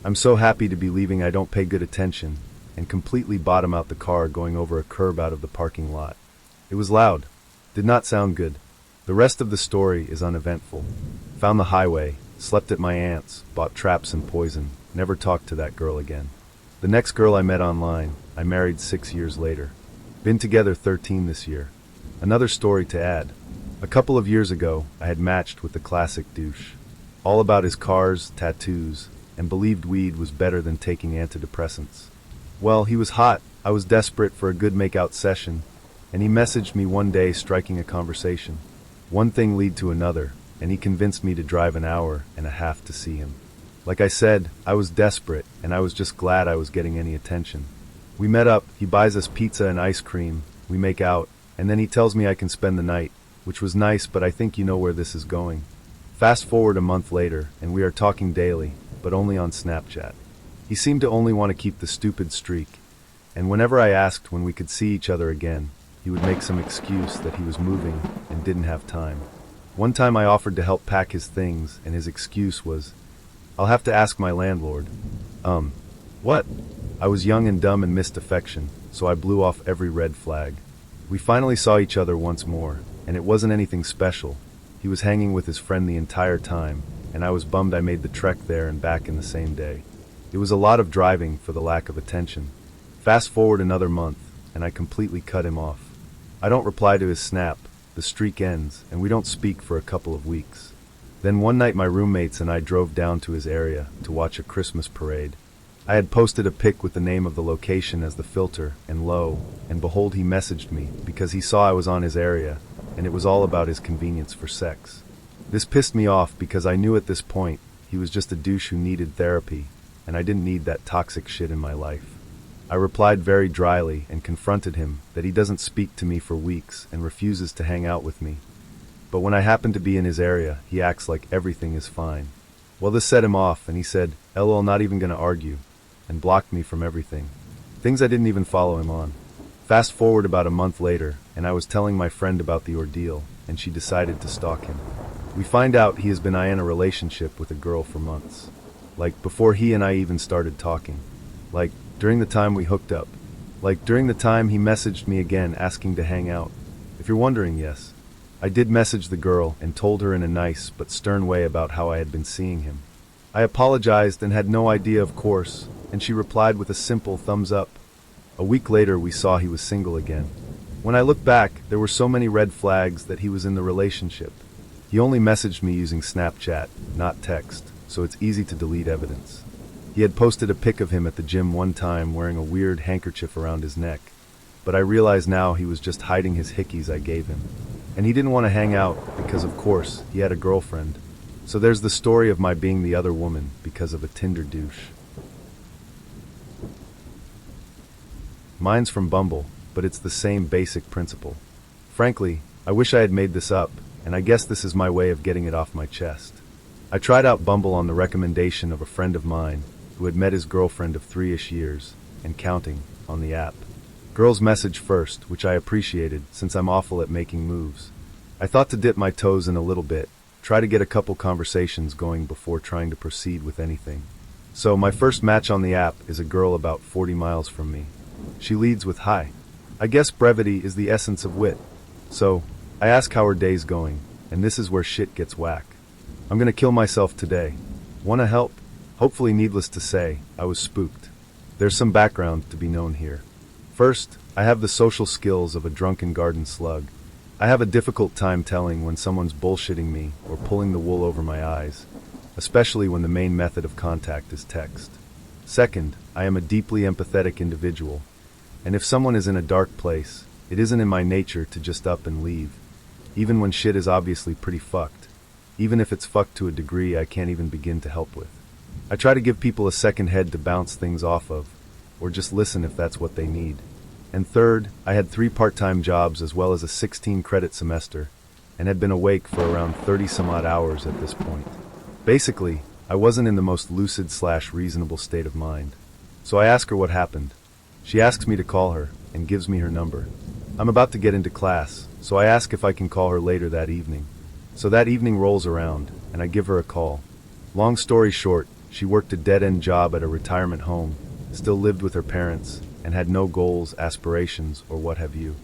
I'm so happy to be leaving I don't pay good attention, and completely bottom out the car going over a curb out of the parking lot. It was loud. Did not sound good. The rest of the story is uneventful. Found the highway, slept at my aunt's, bought traps and poison, never talked to that girl again. The next girl I met online, I married 6 years later. Been together 13 this year. Another story to add. A couple of years ago, I had matched with the classic douche. All about his cars, tattoos, and believed weed was better than taking antidepressants. Well, he was hot, I was desperate for a good make-out session, and he messaged me one day striking a conversation. One thing led to another, and he convinced me to drive an hour and a half to see him. Like I said, I was desperate, and I was just glad I was getting any attention. We met up, he buys us pizza and ice cream, we make out, and then he tells me I can spend the night, which was nice, but I think you know where this is going. Fast forward a month later, and we are talking daily, but only on Snapchat. He seemed to only want to keep the stupid streak, and whenever I asked when we could see each other again, he would make some excuse that he was moving and didn't have time. One time I offered to help pack his things, and his excuse was, "I'll have to ask my landlord." What? I was young and dumb and missed affection, so I blew off every red flag. We finally saw each other once more, and it wasn't anything special. He was hanging with his friend the entire time, and I was bummed I made the trek there and back in the same day. It was a lot of driving for the lack of attention. Fast forward another month, and I completely cut him off. I don't reply to his snap, the streak ends, and we don't speak for a couple of weeks. Then one night my roommates and I drove down to his area to watch a Christmas parade. I had posted a pic with the name of the location as the filter, and lo, and behold, he messaged me because he saw I was on his area, and it was all about his convenience for sex. This pissed me off because I knew at this point he was just a douche who needed therapy, and I didn't need that toxic shit in my life. I replied very dryly and confronted him that he doesn't speak to me for weeks and refuses to hang out with me. But when I happen to be in his area, he acts like everything is fine. Well, this set him off, and he said, "LOL, not even gonna argue," and blocked me from everything. Things I didn't even follow him on. Fast forward about a month later, and I was telling my friend about the ordeal, and she decided to stalk him. We find out he has been in a relationship with a girl for months. Like, before he and I even started talking. Like, during the time we hooked up. Like, during the time he messaged me again asking to hang out. If you're wondering, yes. I did message the girl and told her in a nice but stern way about how I had been seeing him. I apologized and had no idea, of course, and she replied with a simple thumbs up. A week later, we saw he was single again. When I look back, there were so many red flags that he was in the relationship. He only messaged me using Snapchat, not text, so it's easy to delete evidence. He had posted a pic of him at the gym one time wearing a weird handkerchief around his neck. but I realize now he was just hiding his hickeys I gave him. And he didn't want to hang out because, of course, he had a girlfriend. So there's the story of my being the other woman because of a Tinder douche. Mine's from Bumble, but it's the same basic principle. Frankly, I wish I had made this up, and I guess this is my way of getting it off my chest. I tried out Bumble on the recommendation of a friend of mine who had met his girlfriend of 3-ish years, and counting, on the app. Girls message first, which I appreciated since I'm awful at making moves. I thought to dip my toes in a little bit, try to get a couple conversations going before trying to proceed with anything. So my first match on the app is a girl about 40 miles from me. She leads with hi. I guess brevity is the essence of wit. So, I ask how her day's going, and this is where shit gets whack. I'm gonna kill myself today. Wanna help? Hopefully needless to say, I was spooked. There's some background to be known here. First, I have the social skills of a drunken garden slug. I have a difficult time telling when someone's bullshitting me or pulling the wool over my eyes, especially when the main method of contact is text. Second, I am a deeply empathetic individual, and if someone is in a dark place, it isn't in my nature to just up and leave, even when shit is obviously pretty fucked, even if it's fucked to a degree I can't even begin to help with. I try to give people a second head to bounce things off of, or just listen if that's what they need. And third, I had 3 part-time jobs as well as a 16-credit semester, and had been awake for around 30-some-odd hours at this point. Basically, I wasn't in the most lucid/reasonable state of mind. So I ask her what happened. She asks me to call her, and gives me her number. I'm about to get into class, so I ask if I can call her later that evening. So that evening rolls around, and I give her a call. Long story short, she worked a dead-end job at a retirement home, still lived with her parents, and had no goals, aspirations, or what have you.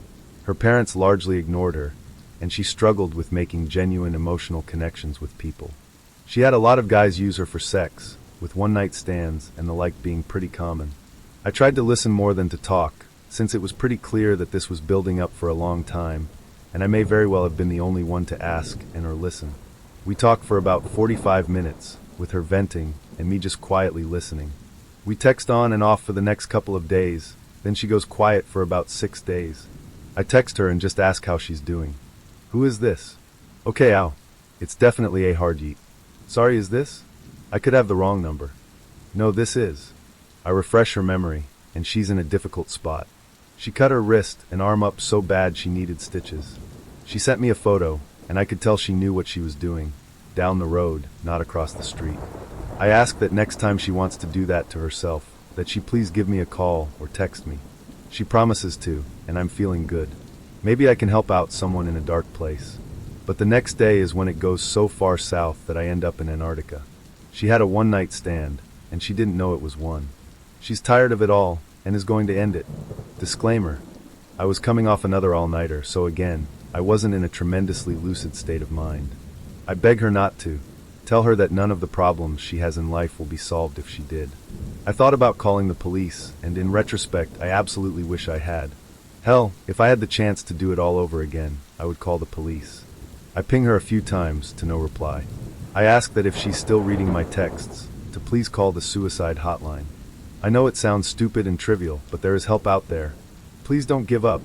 Her parents largely ignored her, and she struggled with making genuine emotional connections with people. She had a lot of guys use her for sex, with one-night stands and the like being pretty common. I tried to listen more than to talk, since it was pretty clear that this was building up for a long time, and I may very well have been the only one to ask and or listen. We talked for about 45 minutes, with her venting and me just quietly listening. We text on and off for the next couple of days, then she goes quiet for about 6 days. I text her and just ask how she's doing. Who is this? Okay, ow. It's definitely a hard yeet. Sorry, is this? I could have the wrong number. No, this is. I refresh her memory, and she's in a difficult spot. She cut her wrist and arm up so bad she needed stitches. She sent me a photo, and I could tell she knew what she was doing. Down the road, not across the street. I ask that next time she wants to do that to herself, that she please give me a call or text me. She promises to, and I'm feeling good. Maybe I can help out someone in a dark place. But the next day is when it goes so far south that I end up in Antarctica. She had a one-night stand, and she didn't know it was one. She's tired of it all, and is going to end it. Disclaimer: I was coming off another all-nighter, so again, I wasn't in a tremendously lucid state of mind. I beg her not to. Tell her that none of the problems she has in life will be solved if she did. I thought about calling the police, and in retrospect, I absolutely wish I had. Hell, if I had the chance to do it all over again, I would call the police. I ping her a few times, to no reply. I ask that if she's still reading my texts, to please call the suicide hotline. I know it sounds stupid and trivial, but there is help out there. Please don't give up.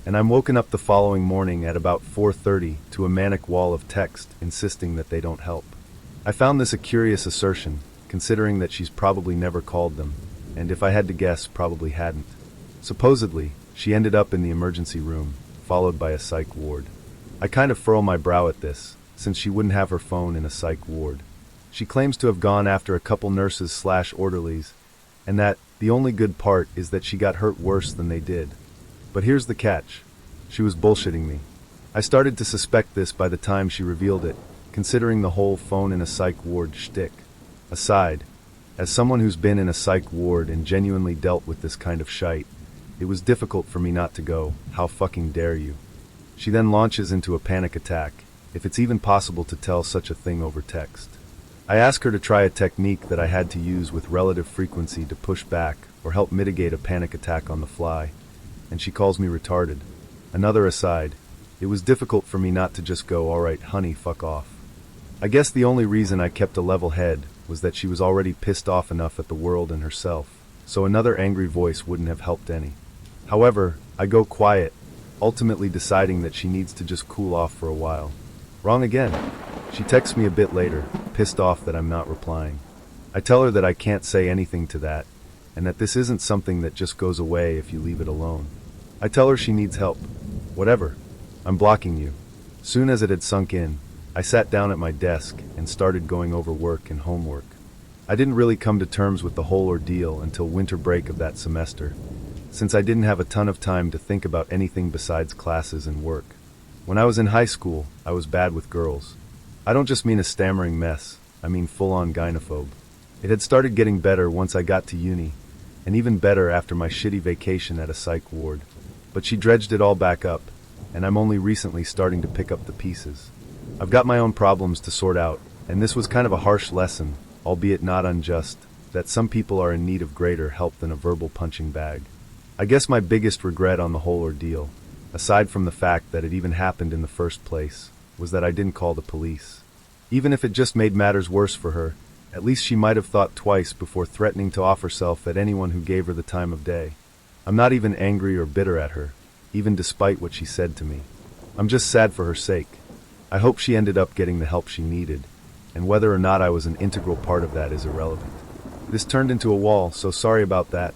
And I'm woken up the following morning at about 4:30 to a manic wall of text insisting that they don't help. I found this a curious assertion, considering that she's probably never called them, and if I had to guess, probably hadn't. Supposedly, she ended up in the emergency room, followed by a psych ward. I kind of furrow my brow at this, since she wouldn't have her phone in a psych ward. She claims to have gone after a couple nurses/orderlies, and that the only good part is that she got hurt worse than they did. But here's the catch. She was bullshitting me. I started to suspect this by the time she revealed it, considering the whole phone in a psych ward shtick. Aside, as someone who's been in a psych ward and genuinely dealt with this kind of shite, it was difficult for me not to go, how fucking dare you. She then launches into a panic attack, if it's even possible to tell such a thing over text. I ask her to try a technique that I had to use with relative frequency to push back or help mitigate a panic attack on the fly, and she calls me retarded. Another aside, it was difficult for me not to just go, alright honey, fuck off. I guess the only reason I kept a level head was that she was already pissed off enough at the world and herself, so another angry voice wouldn't have helped any. However, I go quiet, ultimately deciding that she needs to just cool off for a while. Wrong again. She texts me a bit later, pissed off that I'm not replying. I tell her that I can't say anything to that, and that this isn't something that just goes away if you leave it alone. I tell her she needs help. Whatever. I'm blocking you. Soon as it had sunk in, I sat down at my desk and started going over work and homework. I didn't really come to terms with the whole ordeal until winter break of that semester, since I didn't have a ton of time to think about anything besides classes and work. When I was in high school, I was bad with girls. I don't just mean a stammering mess, I mean full-on gynaphobe. It had started getting better once I got to uni, and even better after my shitty vacation at a psych ward. But she dredged it all back up, and I'm only recently starting to pick up the pieces. I've got my own problems to sort out, and this was kind of a harsh lesson, albeit not unjust, that some people are in need of greater help than a verbal punching bag. I guess my biggest regret on the whole ordeal, aside from the fact that it even happened in the first place, was that I didn't call the police. Even if it just made matters worse for her, at least she might have thought twice before threatening to off herself at anyone who gave her the time of day. I'm not even angry or bitter at her, even despite what she said to me. I'm just sad for her sake. I hope she ended up getting the help she needed, and whether or not I was an integral part of that is irrelevant. This turned into a wall, so sorry about that.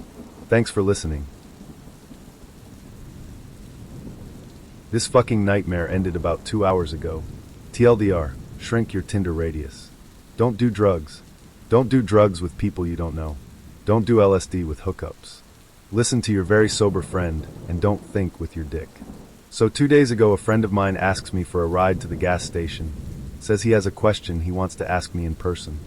Thanks for listening. This fucking nightmare ended about 2 hours ago. TLDR, shrink your Tinder radius. Don't do drugs. Don't do drugs with people you don't know. Don't do LSD with hookups. Listen to your very sober friend, and don't think with your dick. So 2 days ago, a friend of mine asks me for a ride to the gas station. Says he has a question he wants to ask me in person.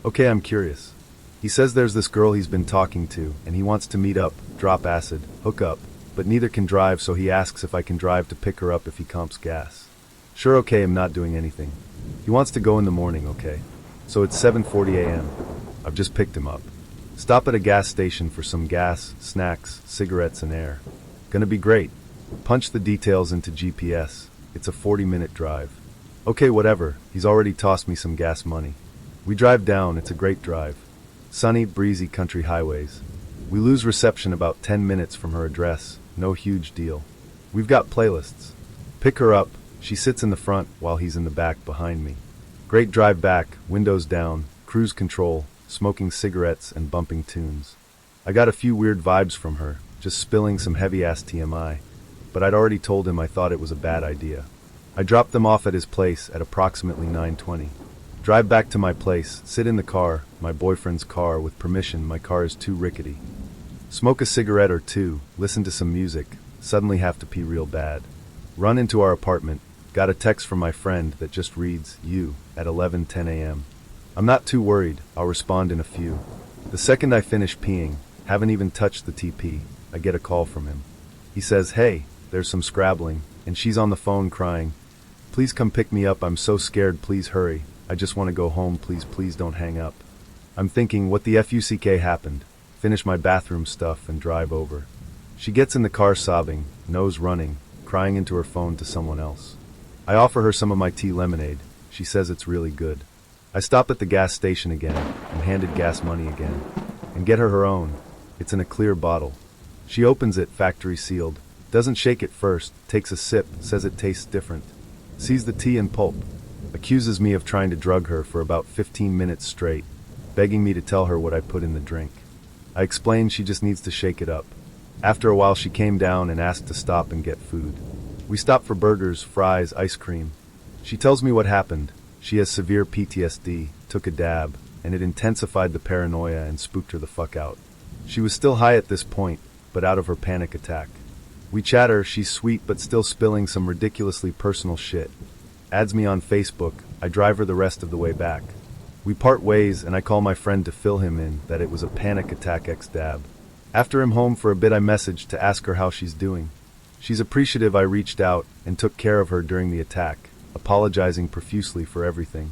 Okay, I'm curious. He says there's this girl he's been talking to, and he wants to meet up, drop acid, hook up, but neither can drive, so he asks if I can drive to pick her up if he comps gas. Sure, okay, I'm not doing anything. He wants to go in the morning, okay? So it's 7:40 a.m. I've just picked him up. Stop at a gas station for some gas, snacks, cigarettes, and air. Gonna be great. Punch the details into GPS. It's a 40-minute drive. Okay, whatever. He's already tossed me some gas money. We drive down, it's a great drive. Sunny, breezy country highways. We lose reception about 10 minutes from her address. No huge deal. We've got playlists. Pick her up. She sits in the front while he's in the back behind me. Great drive back, windows down, cruise control, smoking cigarettes and bumping tunes. I got a few weird vibes from her, just spilling some heavy-ass TMI, but I'd already told him I thought it was a bad idea. I dropped them off at his place at approximately 9:20. Drive back to my place, sit in the car, my boyfriend's car, with permission, my car is too rickety. Smoke a cigarette or two, listen to some music, suddenly have to pee real bad. Run into our apartment, got a text from my friend that just reads, "You," at 11:10 a.m. I'm not too worried, I'll respond in a few. The second I finish peeing, haven't even touched the TP, I get a call from him. He says, "Hey, there's some scrabbling," and she's on the phone crying, "Please come pick me up, I'm so scared, please hurry, I just want to go home, please don't hang up." I'm thinking, what the FUCK happened? Finish my bathroom stuff and drive over. She gets in the car sobbing, nose running, crying into her phone to someone else. I offer her some of my tea lemonade. She says it's really good. I stop at the gas station again, and handed gas money again, and get her own. It's in a clear bottle. She opens it, factory sealed, doesn't shake it first, takes a sip, says it tastes different. Sees the tea and pulp. Accuses me of trying to drug her for about 15 minutes straight, begging me to tell her what I put in the drink. I explained she just needs to shake it up. After a while she came down and asked to stop and get food. We stopped for burgers, fries, ice cream. She tells me what happened. She has severe PTSD, took a dab, and it intensified the paranoia and spooked her the fuck out. She was still high at this point, but out of her panic attack. We chatter, she's sweet but still spilling some ridiculously personal shit. Adds me on Facebook, I drive her the rest of the way back. We part ways and I call my friend to fill him in that it was a panic attack ex-dab. After I'm home for a bit I messaged to ask her how she's doing. She's appreciative I reached out and took care of her during the attack, apologizing profusely for everything.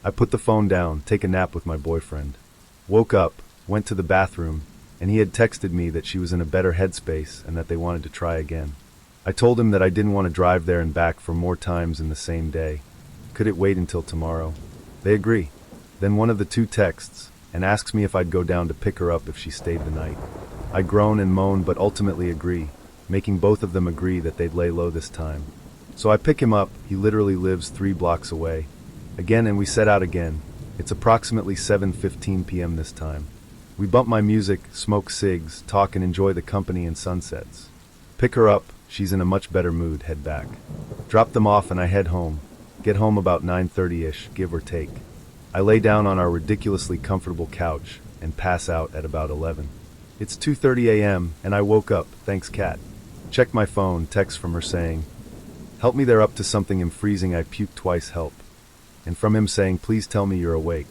I put the phone down, take a nap with my boyfriend. Woke up, went to the bathroom, and he had texted me that she was in a better headspace and that they wanted to try again. I told him that I didn't want to drive there and back for more times in the same day. Could it wait until tomorrow? They agree. Then one of the two texts, and asks me if I'd go down to pick her up if she stayed the night. I groan and moan but ultimately agree. making both of them agree that they'd lay low this time. So I pick him up, he literally lives 3 blocks away. Again, and we set out again. It's approximately 7:15 p.m. this time. We bump my music, smoke cigs, talk and enjoy the company and sunsets. Pick her up, she's in a much better mood, head back. Drop them off and I head home. Get home about 9:30ish, give or take. I lay down on our ridiculously comfortable couch and pass out at about 11. It's 2:30 a.m. and I woke up, thanks Kat. Check my phone, text from her saying, "Help me, they're up to something, I'm freezing, I puked twice, help." And from him saying, "Please tell me you're awake."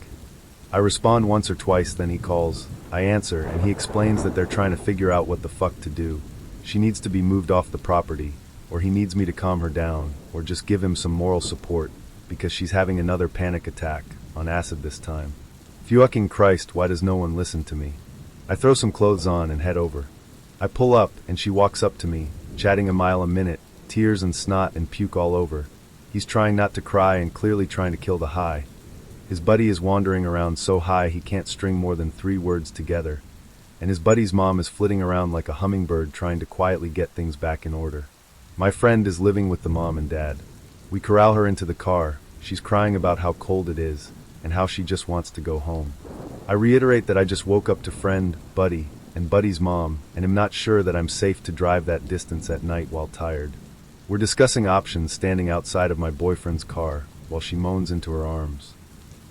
I respond once or twice, then he calls. I answer, and he explains that they're trying to figure out what the fuck to do. She needs to be moved off the property, or he needs me to calm her down, or just give him some moral support, because she's having another panic attack, on acid this time. Fucking Christ, why does no one listen to me? I throw some clothes on and head over. I pull up, and she walks up to me, chatting a mile a minute, tears and snot and puke all over. He's trying not to cry and clearly trying to kill the high. His buddy is wandering around so high he can't string more than 3 words together. And his buddy's mom is flitting around like a hummingbird trying to quietly get things back in order. My friend is living with the mom and dad. We corral her into the car. She's crying about how cold it is and how she just wants to go home. I reiterate that I just woke up to friend, buddy, and buddy's mom and am not sure that I'm safe to drive that distance at night while tired. We're discussing options standing outside of my boyfriend's car while she moans into her arms.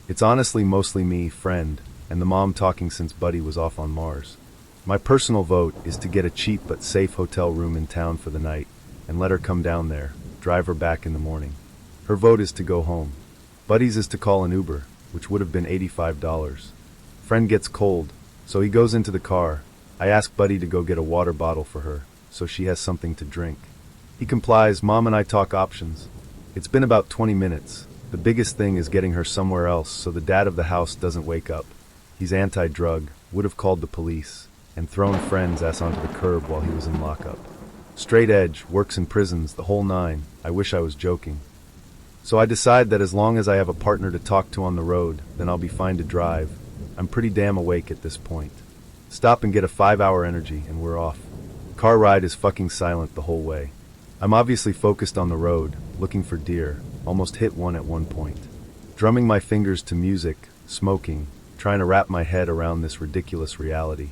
It's honestly mostly me, friend, and the mom talking since buddy was off on Mars. My personal vote is to get a cheap but safe hotel room in town for the night and let her come down there, drive her back in the morning. Her vote is to go home. Buddy's is to call an Uber, which would have been $85. Friend gets cold, so he goes into the car. I ask Buddy to go get a water bottle for her, so she has something to drink. He complies, mom and I talk options. It's been about 20 minutes. The biggest thing is getting her somewhere else so the dad of the house doesn't wake up. He's anti-drug, would have called the police, and thrown friend's ass onto the curb while he was in lockup. Straight edge, works in prisons, the whole 9. I wish I was joking. So I decide that as long as I have a partner to talk to on the road, then I'll be fine to drive. I'm pretty damn awake at this point. Stop and get a 5-hour energy and we're off. Car ride is fucking silent the whole way. I'm obviously focused on the road, looking for deer, almost hit one at one point. Drumming my fingers to music, smoking, trying to wrap my head around this ridiculous reality.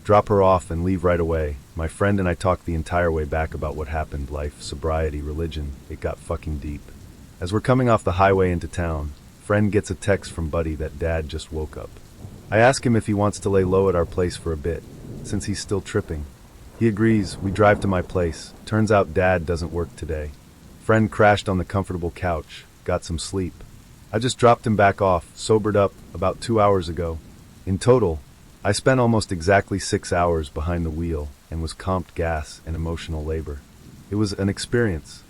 Drop her off and leave right away. My friend and I talked the entire way back about what happened, life, sobriety, religion. It got fucking deep. As we're coming off the highway into town, friend gets a text from Buddy that dad just woke up. I ask him if he wants to lay low at our place for a bit, since he's still tripping. He agrees, we drive to my place. Turns out dad doesn't work today. Friend crashed on the comfortable couch, got some sleep. I just dropped him back off, sobered up, about 2 hours ago. In total, I spent almost exactly 6 hours behind the wheel and was comped gas and emotional labor. It was an experience.